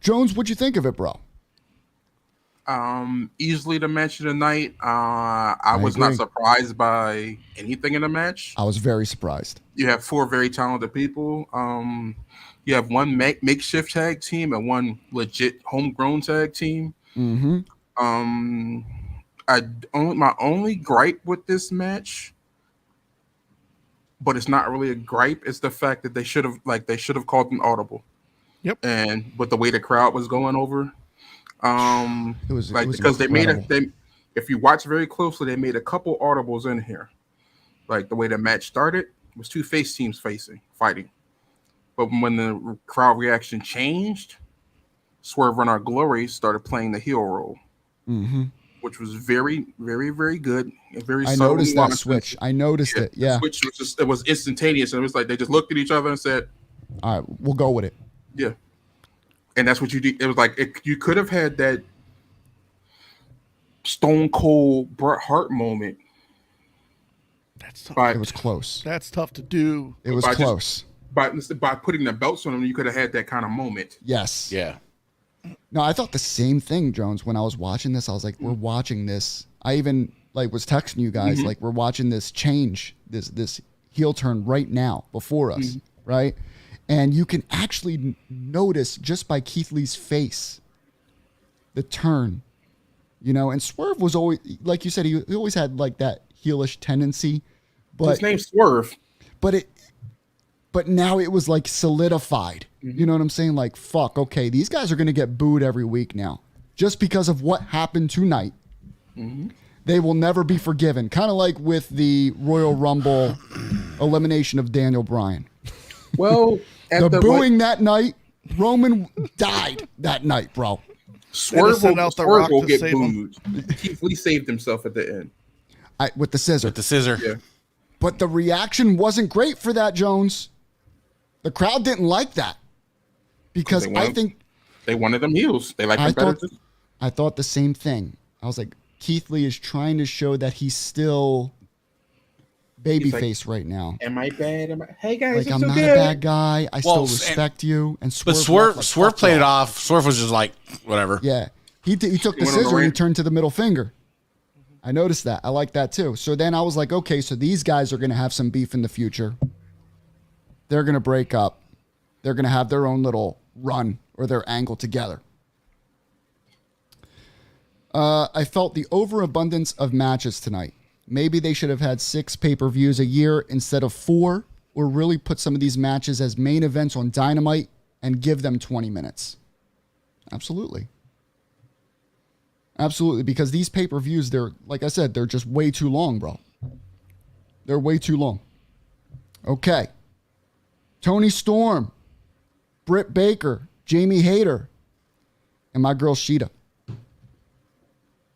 Jones, what'd you think of it, bro? Easily the match of the night. I was agree. not surprised by anything in the match. I was very surprised. You have 4 very talented people. You have one makeshift tag team and one legit homegrown tag team. Mm-hmm. My only gripe with this match, but it's not really a gripe, is the fact that they should have called an audible. Yep. And with the way the crowd was going over, It was because incredible. if you watch very closely, they made a couple audibles in here. Like the way the match started was 2 face teams fighting. But when the crowd reaction changed, Swerve and Our Glory started playing the heel role, which was very, very, very good. And very I subtle noticed that nuances. switch. I noticed it. Yeah. The switch it was instantaneous. And it was like they just looked at each other and said, All right, we'll go with it. yeah. And that's what you did. It was like you could have had that Stone Cold Bret Hart moment. That's tough. But It was close. That's tough to do. It was by just- close. by putting the belts on them, you could have had that kind of moment. Yes. Yeah. No, I thought the same thing, Jones. When I was watching this, I was like, "We're watching this." I even was texting you guys like, "We're watching this change, this heel turn right now before us, right?" And you can actually notice just by Keith Lee's face the turn, And Swerve was always, like you said, he always had like that heelish tendency, but His name's Swerve. But now it was like solidified. You know what I'm saying? Like, fuck, okay, these guys are going to get booed every week now just because of what happened tonight. They will never be forgiven. Kind of like with the Royal Rumble elimination of Daniel Bryan. Well, The booing that night, Roman died that night, bro. Swerve sent out The Rock will to get save him. booed. Keith Lee saved himself at the end. With the scissor. With the scissor. Yeah. But the reaction wasn't great for that, Jones. The crowd didn't like that. Because They wanted them heels. They like them better. I thought the same thing. I was like, Keith Lee is trying to show that he's still babyface right now. Am I bad? Hey guys, Like, I'm not a bad guy. I still respect you. And But Swerve played it off. Swerve was just like, whatever. Yeah. He took the went on the scissor and he rant. turned to the middle finger. I noticed that. I like that too. So then I was like, okay, so these guys are going to have some beef in the future. They're going to break up. They're going to have their own little run or their angle together. I felt the overabundance of matches tonight. Maybe they should have had 6 pay-per-views a year instead of 4, or really put some of these matches as main events on Dynamite and give them 20 minutes. Absolutely. Absolutely, because these pay-per-views, they're, like I said, they're just way too long, bro. They're way too long. Okay. Toni Storm, Britt Baker, Jamie Hayter, and my girl Shida.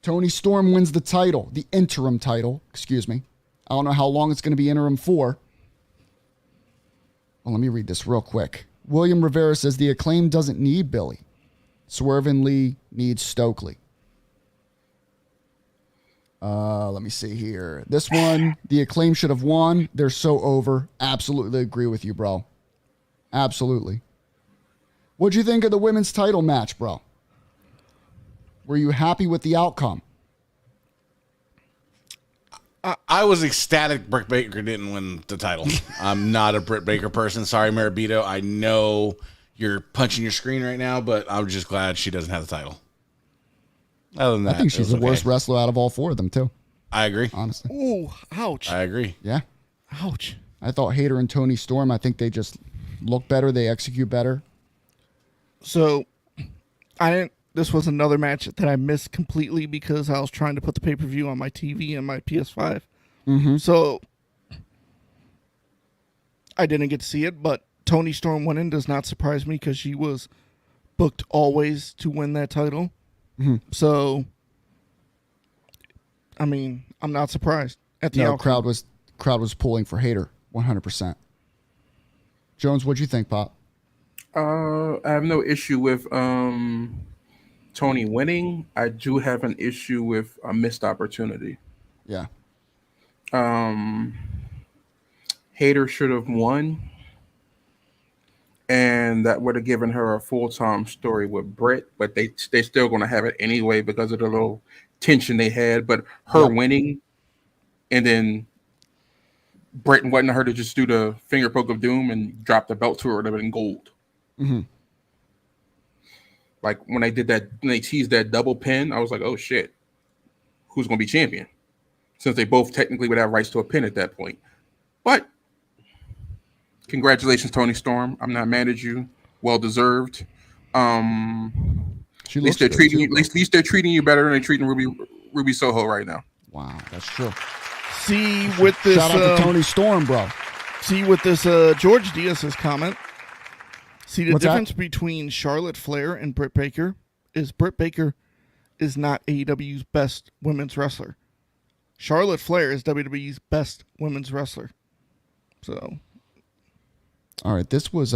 Toni Storm wins the title, the interim title, excuse me. I don't know how long it's going to be interim for. Well, let me read this real quick. William Rivera says the Acclaim doesn't need Billy. Swerve and Lee needs Stokely. Let me see here. This one, the Acclaim should have won. They're so over. Absolutely agree with you, bro. Absolutely. What'd you think of the women's title match, bro? Were you happy with the outcome? I was ecstatic Britt Baker didn't win the title. I'm not a Britt Baker person. Sorry, Maribito. I know you're punching your screen right now, but I'm just glad she doesn't have the title. Other than that, I think she's the worst wrestler out of all 4 of them, too. I agree. Honestly. Ooh, ouch. I agree. Yeah. Ouch. I thought Hayter and Toni Storm, I think they just look better. They execute better. So, this was another match that I missed completely because I was trying to put the pay-per-view on my TV and my PS5. So, I didn't get to see it, but Toni Storm winning does not surprise me because she was booked always to win that title. So, I mean, I'm not surprised at the outcome. crowd was pulling for Hayter 100%. Jones, what'd you think, Pop? I have no issue with Tony winning. I do have an issue with a missed opportunity. Yeah. Hayter should have won. and that would have given her a full-time story with Britt, but they're still going to have it anyway because of the little tension they had. But her winning, and then Britt wanting her to just do the finger poke of doom and drop the belt to her would have been gold. Mm-hmm. Like when they did that, when they teased that double pin, I was like, oh shit, who's going to be champion? Since they both technically would have rights to a pin at that point. But congratulations, Toni Storm. I'm not mad at you. Well deserved. At least they're treating you. At least they're treating you better than they're treating Ruby Soho right now. Wow, that's true. See with this, shout out to Toni Storm, bro. See with this George Diaz's comment. See the What's difference that? between Charlotte Flair and Britt Baker is Britt Baker is not AEW's best women's wrestler. Charlotte Flair is WWE's best women's wrestler. So, all right, this was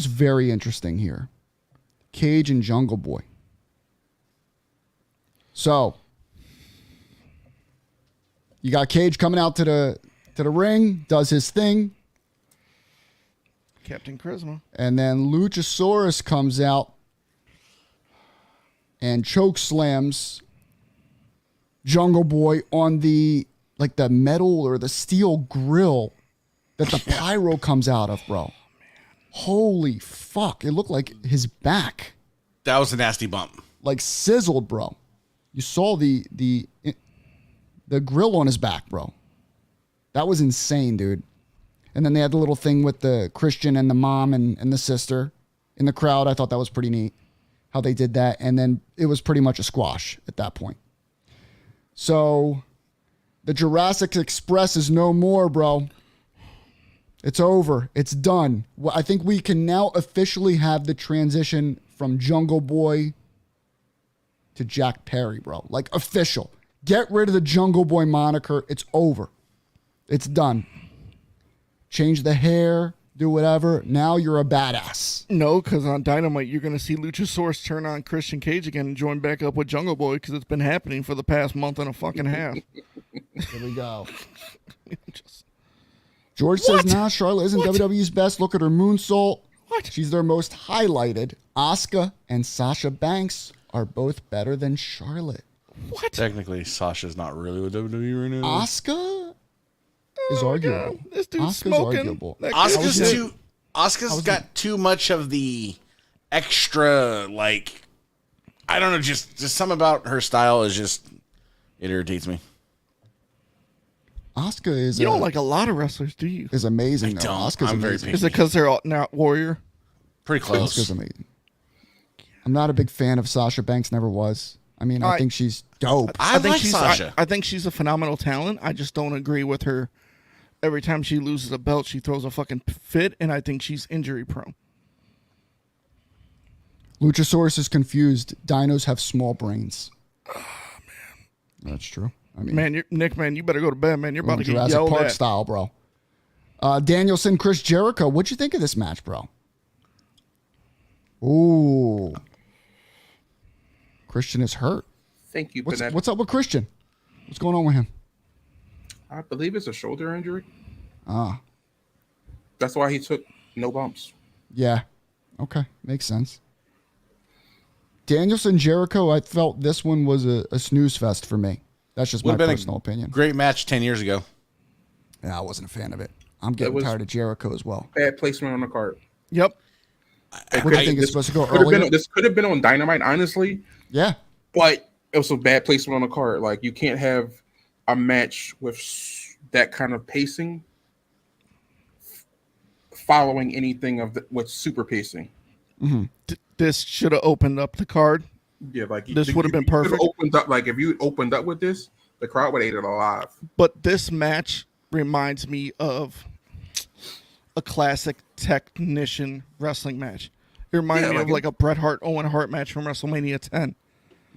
very interesting here. Cage and Jungle Boy. So, you got Cage coming out to the ring, does his thing, Captain Charisma, and then Luchasaurus comes out and choke slams Jungle Boy on the metal or the steel grill that the pyro comes out of, bro. Holy fuck. It looked like his back. That was a nasty bump. Like sizzled, bro. You saw the grill on his back, bro. That was insane, dude. And then they had the little thing with the Christian and the mom and the sister in the crowd. I thought that was pretty neat how they did that. And then it was pretty much a squash at that point. So the Jurassic Express is no more, bro. It's over. It's done. Well, I think we can now officially have the transition from Jungle Boy to Jack Perry, bro. Like official. Get rid of the Jungle Boy moniker. It's over. It's done. Change the hair, do whatever. Now you're a badass. No, because on Dynamite, you're going to see Luchasaurus turn on Christian Cage again and join back up with Jungle Boy because it's been happening for the past month and a fucking half. Here we go. George says, nah, Charlotte isn't WWE's best. Look at her moonsault. What? She's their most highlighted. Asuka and Sasha Banks are both better than Charlotte. What? Technically, Sasha's not really with WWE right now. Asuka is arguable. God. This dude's Asuka's smoking. arguable. Asuka's got too much of the extra, like, I don't know, just something about her style is just, it irritates me. Asuka is. You don't like a lot of wrestlers, do you? Is amazing. I though. don't. Asuka's I'm very amazing. picky. Is it because they're all now Warrior? Pretty close. Asuka's amazing. I'm not a big fan of Sasha Banks. Never was. I mean, I think she's dope. I think like she's, Sasha. I think she's a phenomenal talent. I just don't agree with her. Every time she loses a belt, she throws a fucking fit, and I think she's injury prone. Luchasaurus is confused. Dinos have small brains. Oh, man. That's true. I mean, Man, Nick, man, you better go to bed, man. You're about to get Jurassic yelled Park at. style, bro. Danielson, Chris Jericho. What'd you think of this match, bro? Ooh. Christian is hurt. Thank you for that. What's up with Christian? What's going on with him? I believe it's a shoulder injury. Ah. That's why he took no bumps. Yeah. Okay. Makes sense. Danielson, Jericho, I felt this one was a snooze fest for me. That's just my personal opinion. Great match 10 years ago. Yeah, I wasn't a fan of it. I'm getting tired of Jericho as well. Bad placement on the card. Yep. What do you think it's supposed to go earlier? This could have been on Dynamite, honestly. Yeah. But it was a bad placement on the card. Like, you can't have a match with that kind of pacing following anything with super pacing. Mm-hmm. This should have opened up the card. Yeah, like this would have been perfect. Opened up, like if you opened up with this, the crowd would have ate it alive. But this match reminds me of a classic technician wrestling match. It reminded me of like a Bret Hart Owen Hart match from WrestleMania 10.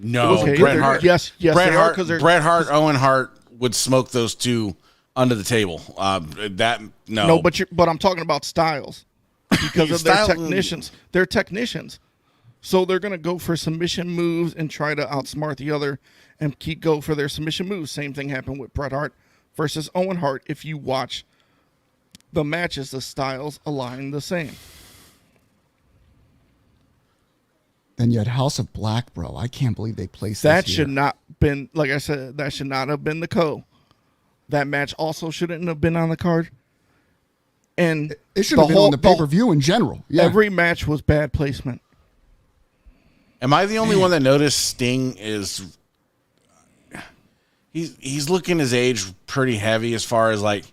No, Okay, Bret Hart. Yes, Bret Hart. because Bret Hart, Owen Hart would smoke those two under the table. No, but I'm talking about styles because of their technicians. They're technicians, so they're gonna go for submission moves and try to outsmart the other and go for their submission moves. Same thing happened with Bret Hart versus Owen Hart. If you watch the matches, the styles align the same. Then you had House of Black, bro. I can't believe they placed That this should here. not been, like I said, that should not have been the co. That match also shouldn't have been on the card. And It should have been on the pay-per-view in general. Yeah. Every match was bad placement. Am I the only one that noticed Sting is he's looking his age pretty heavy as far as like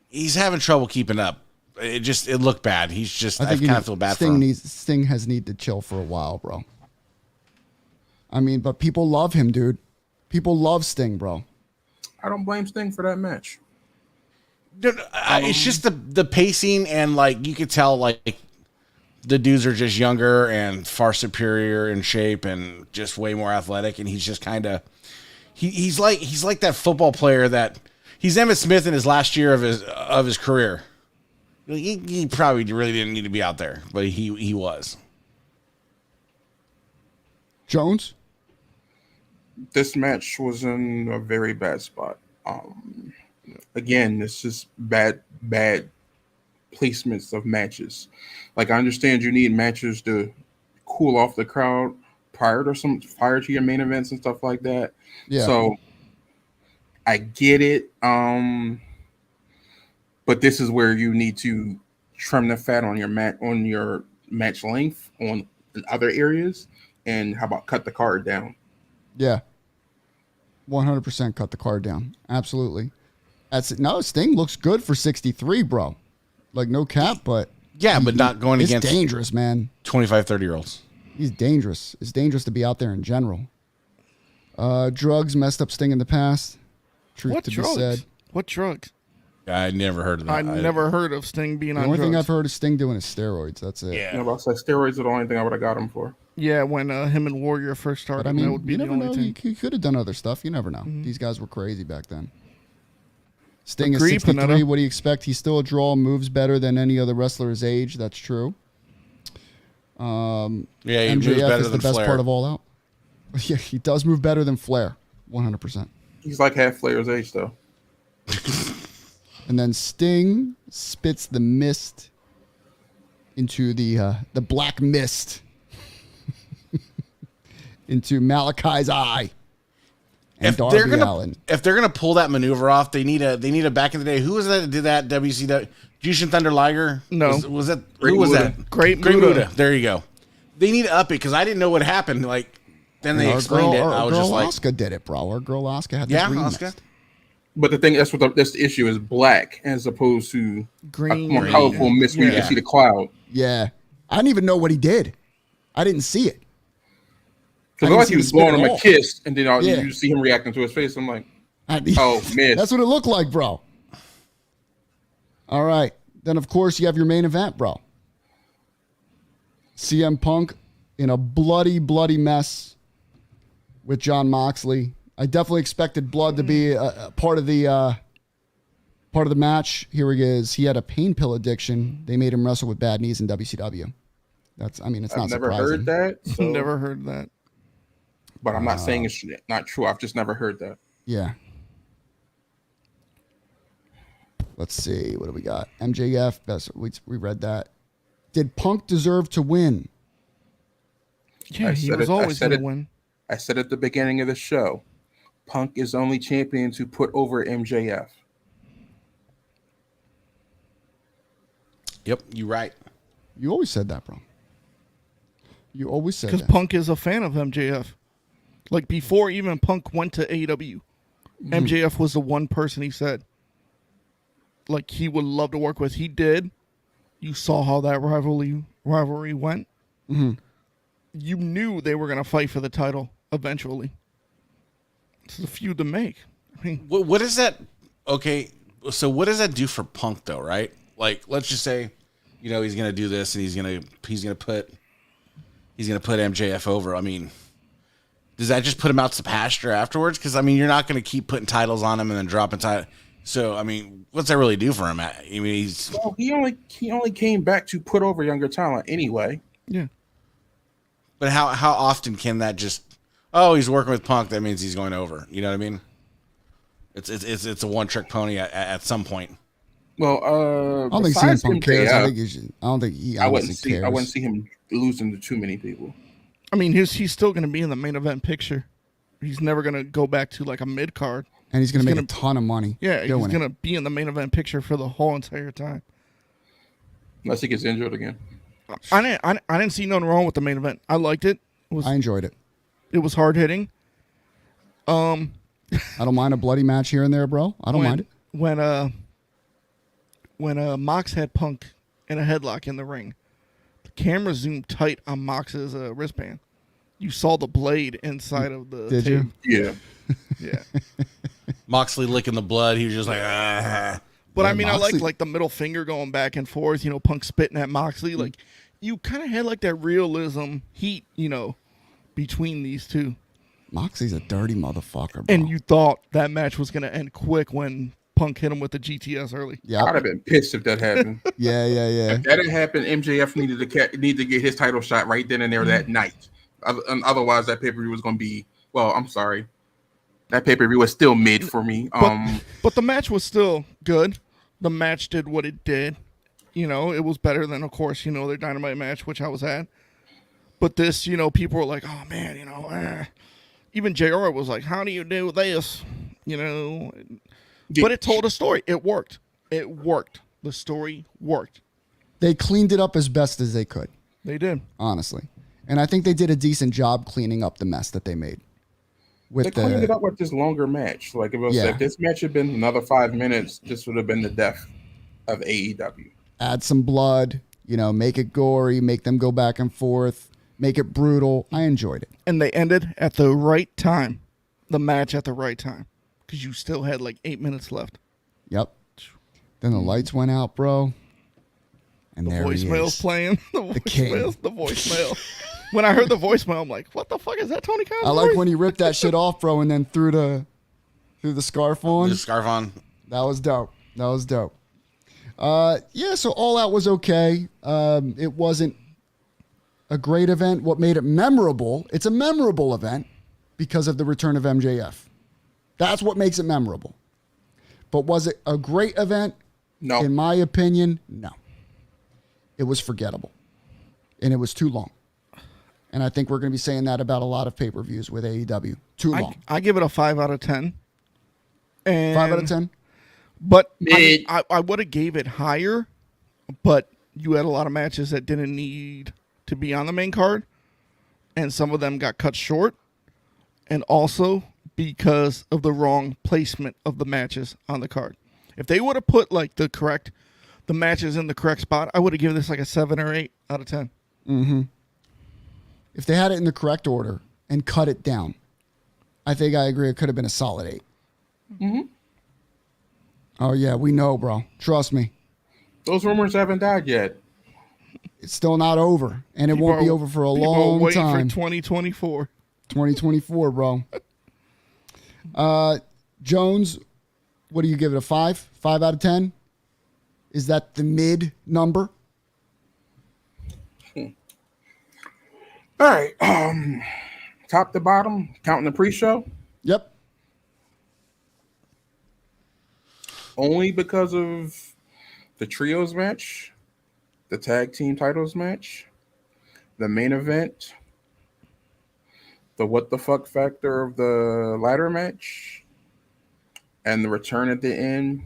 he's having trouble keeping up. It looked bad. He's just I kind of feel bad for him. Sting has need to chill for a while, bro. I mean, but people love him, dude. People love Sting, bro. I don't blame Sting for that match. It's just the pacing, and like you could tell like the dudes are just younger and far superior in shape and just way more athletic, and he's just kind of he's like that football player that he's Emmitt Smith in his last year of his career. He probably really didn't need to be out there, but he was. Jones? This match was in a very bad spot. Again, it's just bad placements of matches. Like, I understand you need matches to cool off the crowd prior to your main events and stuff like that. Yeah. So I get it. But this is where you need to trim the fat on your match length on other areas, and how about cut the card down? Yeah. 100% cut the card down. Absolutely. Sting looks good for 63, bro. Like, no cap, but yeah, but not going it's against dangerous, man. 25, 30-year-olds. He's dangerous. It's dangerous to be out there in general. Drugs messed up Sting in the past. Truth to be said. What drugs? I never heard of that. I never heard of Sting being on drugs. The only thing I've heard of Sting doing is steroids. That's it. Yeah. But steroids are the only thing I would have got him for. Yeah, when him and Warrior first started, But I mean, that would be you the never only know. thing. He could have done other stuff. You never know. These guys were crazy back then. Sting Agree, is 63. Panetta. What do you expect? He's still a draw, moves better than any other wrestler his age. That's true. Yeah, he moves MJF better is the than best Flair. part of All Out. Yeah, he does move better than Flair. 100%. He's like half Flair's age, though. And then Sting spits the mist into the black mist into Malachi's eye. And If Darby they're Allin. gonna pull that maneuver off, they need a back in the day. Who was that did that WCW? Jushin Thunder Liger? No. Was that Great who was Muta. that? Great Muta. Muta. There you go. They need to up it because I didn't know what happened. Like then they explained it. I was girl just like, Asuka did it, bro. Our girl Asuka had the yeah, green Asuka. mist. But the thing that's the issue is black as opposed to Green. a more colorful mist where you Yeah. can see the cloud. Yeah. I didn't even know what he did. I didn't see it. Because I like didn't he was see him blowing spit him at a all. kiss, and then Yeah. you see him reacting to his face. I'm like, I- oh, missed. That's what it looked like, bro. All right. Then, of course, you have your main event, bro. CM Punk in a bloody, bloody mess with John Moxley. I definitely expected blood to be a part of the match. Here he is. He had a pain pill addiction. They made him wrestle with bad knees in WCW. It's I've not never surprising. heard that. So, Never heard that. But I'm not saying it's not true. I've just never heard that. Yeah. Let's see. What do we got? MJF. We read that. Did Punk deserve to win? Yeah, he was always going to win. I said at the beginning of the show, Punk is only champion to put over MJF. yep, you're right. You always said that, bro. You always said Because that. Punk is a fan of MJF. Like, before even Punk went to AEW, MJF was the one person he said, like, he would love to work with. He did. You saw how that rivalry went. Mm-hmm. You knew they were going to fight for the title eventually. It's a feud to make. I mean, What is that? Okay, so what does that do for Punk though? Right? Like, let's just say, he's gonna do this and he's gonna put MJF over. I mean, does that just put him out to pasture afterwards? Because I mean, you're not gonna keep putting titles on him and then dropping title. So I mean, what's that really do for him? I mean, He only came back to put over younger talent anyway. yeah. But how often can that just? Oh, he's working with Punk. That means he's going over. You know what I mean? It's a one trick pony at some point. Well, I don't think CM besides Punk cares. MJF, I don't think he I wouldn't honestly cares. see him losing to too many people. I mean, he's still going to be in the main event picture. He's never going to go back to like a mid card. And he's going to make a ton of money. Yeah, he's going to be in the main event picture for the whole entire time. Unless he gets injured again. I didn't see nothing wrong with the main event. I liked it. I enjoyed it. It was hard hitting. I don't mind a bloody match here and there, bro. I don't mind it. When Mox had Punk in a headlock in the ring, the camera zoomed tight on Mox's wristband. You saw the blade inside of the Did tape. Yeah. Yeah. Moxley licking the blood. He was just like, ah. But Yeah, I mean, Moxley- I like the middle finger going back and forth, Punk spitting at Moxley. Like, you kind of had like that realism heat, between these two. Moxley's a dirty motherfucker, bro. And you thought that match was going to end quick when Punk hit him with the GTS early. Yeah. I'd have been pissed if that happened. Yeah. If that had happened, MJF needed to get his title shot right then and there that night. Otherwise, that pay-per-view was going to be, well, I'm sorry. That pay-per-view was still mid for me. But the match was still good. The match did what it did. It was better than, of course, their Dynamite match, which I was at. But this, people were like, oh, man, even JR was like, how do you do this? But it told a story. It worked. The story worked. They cleaned it up as best as they could, They did. honestly. And I think they did a decent job cleaning up the mess that they made. they cleaned it up with this longer match. Like, if this match had been another 5 minutes, this would have been the death of AEW. Add some blood, make it gory, make them go back and forth, make it brutal. I enjoyed it. And they ended at the right time. The match at the right time. Because you still had like 8 minutes left. Yep. Then the lights went out, bro. And The there he voicemail's is. playing. The king. The voicemail. When I heard the voicemail, I'm like, what the fuck is that, Tony Khan? I like when he ripped that shit off, bro, and then threw the scarf on. The scarf on. That was dope. Yeah, so All Out was okay. It wasn't a great event. What made it memorable, it's a memorable event because of the return of MJF. That's what makes it memorable. But was it a great event? No. In my opinion, no. It was forgettable. And it was too long. And I think we're going to be saying that about a lot of pay-per-views with AEW. Too long. I give it a 5 out of 10. And 5 out of 10? But Mid. I would have gave it higher, but you had a lot of matches that didn't need to be on the main card, and some of them got cut short, and also because of the wrong placement of the matches on the card. If they would have put like the matches in the correct spot, I would have given this like a 7 or 8 out of 10. Mm-hmm. If they had it in the correct order and cut it down, I think I agree it could have been a solid 8. Mm-hmm. Oh, yeah, we know, bro. Trust me. Those rumors haven't died yet. It's still not over, and it won't be over for a long waiting time. for 2024. 2024, bro. Jones, what do you give it, a 5? 5 out of 10? Is that the mid number? All right. Top to bottom, counting the pre-show. Yep. Only because of the trios match, the tag team titles match, the main event, the what the fuck factor of the ladder match, and the return at the end.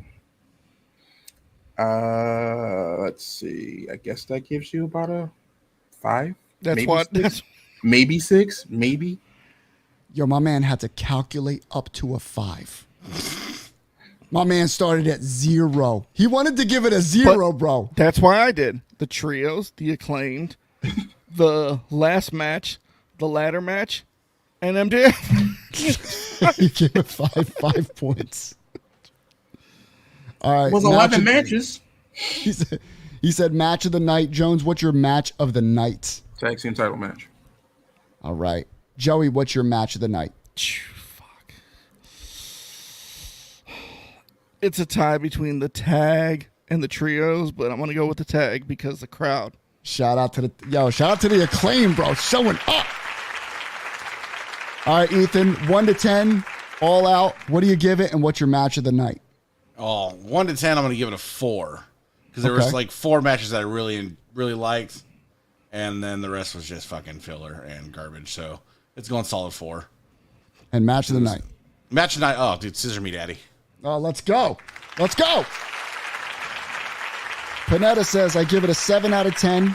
Let's see. I guess that gives you about a 5. That's maybe what. 6, That's maybe 6. Maybe. Yo, my man had to calculate up to a 5. My man started at 0. He wanted to give it a 0, bro. That's why I did the trios, the Acclaimed, the last match, the ladder match, and MJF. He gave it 5 points. All right. It was match 11 of- matches. He said match of the night. Jones, what's your match of the night? Tag team title match. All right. Joey, what's your match of the night? Fuck. It's a tie between the tag and the trios, but I'm going to go with the tag because the crowd. Shout out to the Acclaim, bro. Showing up. All right, Ethan, 1 to 10, All Out. What do you give it, and what's your match of the night? Oh, 1 to 10, I'm going to give it a 4. Because there was like 4 matches that I really liked. And then the rest was just fucking filler and garbage. So it's going solid 4. And match of the night. Match of the night. Oh, dude, Scissor Me Daddy. Oh, let's go. Let's go. Panetta says, I give it a 7 out of 10,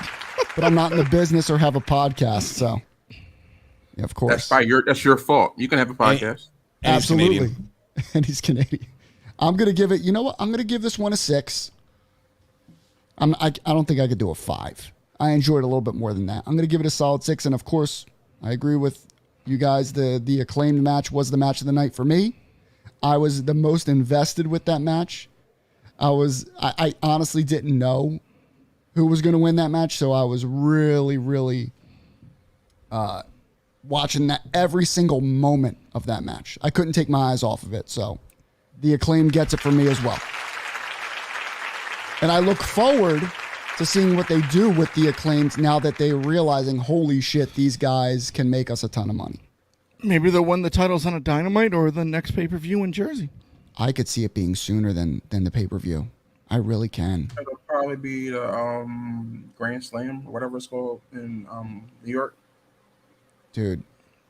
but I'm not in the business or have a podcast. So, yeah, of course. That's fine. That's your fault. You can have a podcast. And he's Absolutely. Canadian. And he's Canadian. I'm going to give it, you know what? I'm going to give this one a 6. I don't think I could do a 5. I enjoyed it a little bit more than that. I'm going to give it a solid 6. And of course, I agree with you guys. The Acclaimed match was the match of the night for me. I was the most invested with that match. I honestly didn't know who was going to win that match. So I was really, really watching that every single moment of that match. I couldn't take my eyes off of it. So the Acclaimed gets it for me as well. And I look forward to seeing what they do with the Acclaimed now that they're realizing, holy shit, these guys can make us a ton of money. Maybe they'll win the titles on a Dynamite or the next pay-per-view in Jersey. I could see it being sooner than the pay-per-view. I really can. It'll probably be the Grand Slam or whatever it's called in New York. Dude,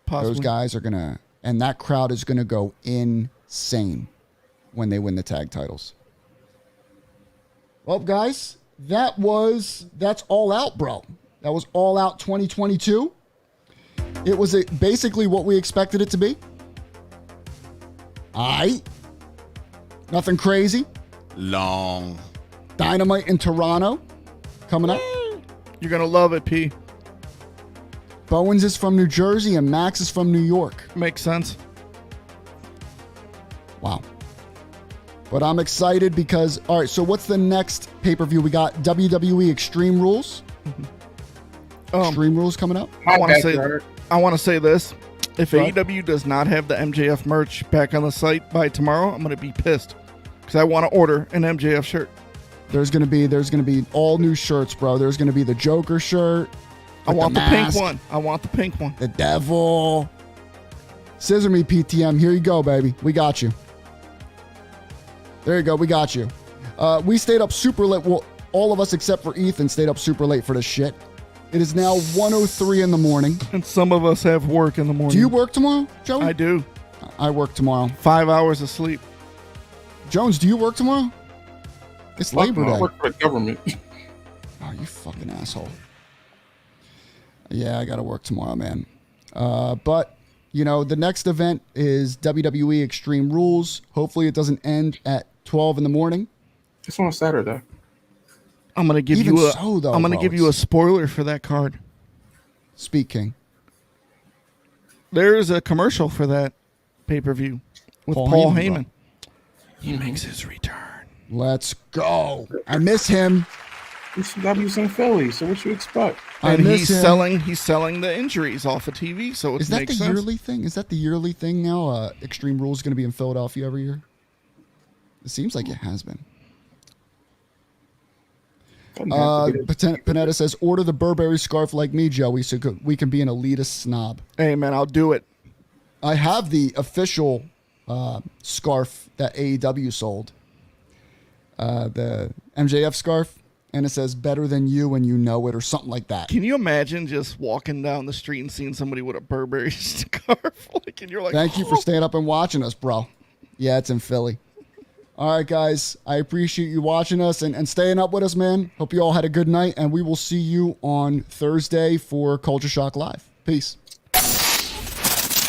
Possibly. those guys are going to, and that crowd is going to go insane when they win the tag titles. Well, guys, that's All Out, bro. That was All Out 2022. It was basically what we expected it to be. Nothing crazy. Long. Dynamite in Toronto coming up. You're going to love it, P. Bowens is from New Jersey and Max is from New York. Makes sense. Wow. But I'm excited because, all right, so what's the next pay-per-view? We got WWE Extreme Rules. Extreme Rules coming up. I want to say this. If AEW does not have the MJF merch back on the site by tomorrow, I'm going to be pissed because I want to order an MJF shirt. There's gonna be all new shirts, bro. There's gonna be the Joker shirt. I want the pink mask, one. I want the pink one. The Devil. Scissor Me PTM. Here you go, baby. We got you. There you go. We got you. We stayed up super late. Well, all of us except for Ethan stayed up super late for this shit. It is now 1:03 in the morning. And some of us have work in the morning. Do you work tomorrow, Joey? I do. I work tomorrow. 5 hours of sleep. Jones, do you work tomorrow? It's Labor Day. I work for the government. Oh, you fucking asshole. Yeah, I got to work tomorrow, man. But, you know, the next event is WWE Extreme Rules. Hopefully it doesn't end at 12 in the morning. It's on a Saturday. I'm going to give Even you a so, though, I'm going to bro, give you a spoiler for that card. Speak, King. There is a commercial for that pay-per-view with Paul Heyman. He makes his return. Let's go. I miss him. ECW's in Philly, so what you expect? I And miss him. he's selling the injuries off of TV, so it Is that makes the sense. yearly thing? Is that the yearly thing now? Extreme Rules is going to be in Philadelphia every year? It seems like it has been. Panetta says, order the Burberry scarf like me, Joey, so we can be an elitist snob. Hey, man, I'll do it. I have the official scarf that AEW sold. The MJF scarf. And it says, better than you and you know it, or something like that. Can you imagine just walking down the street and seeing somebody with a Burberry scarf? And you're like, Thank you for staying up and watching us, bro. Yeah, it's in Philly. All right, guys. I appreciate you watching us and staying up with us, man. Hope you all had a good night, and we will see you on Thursday for Culture Shock Live. Peace.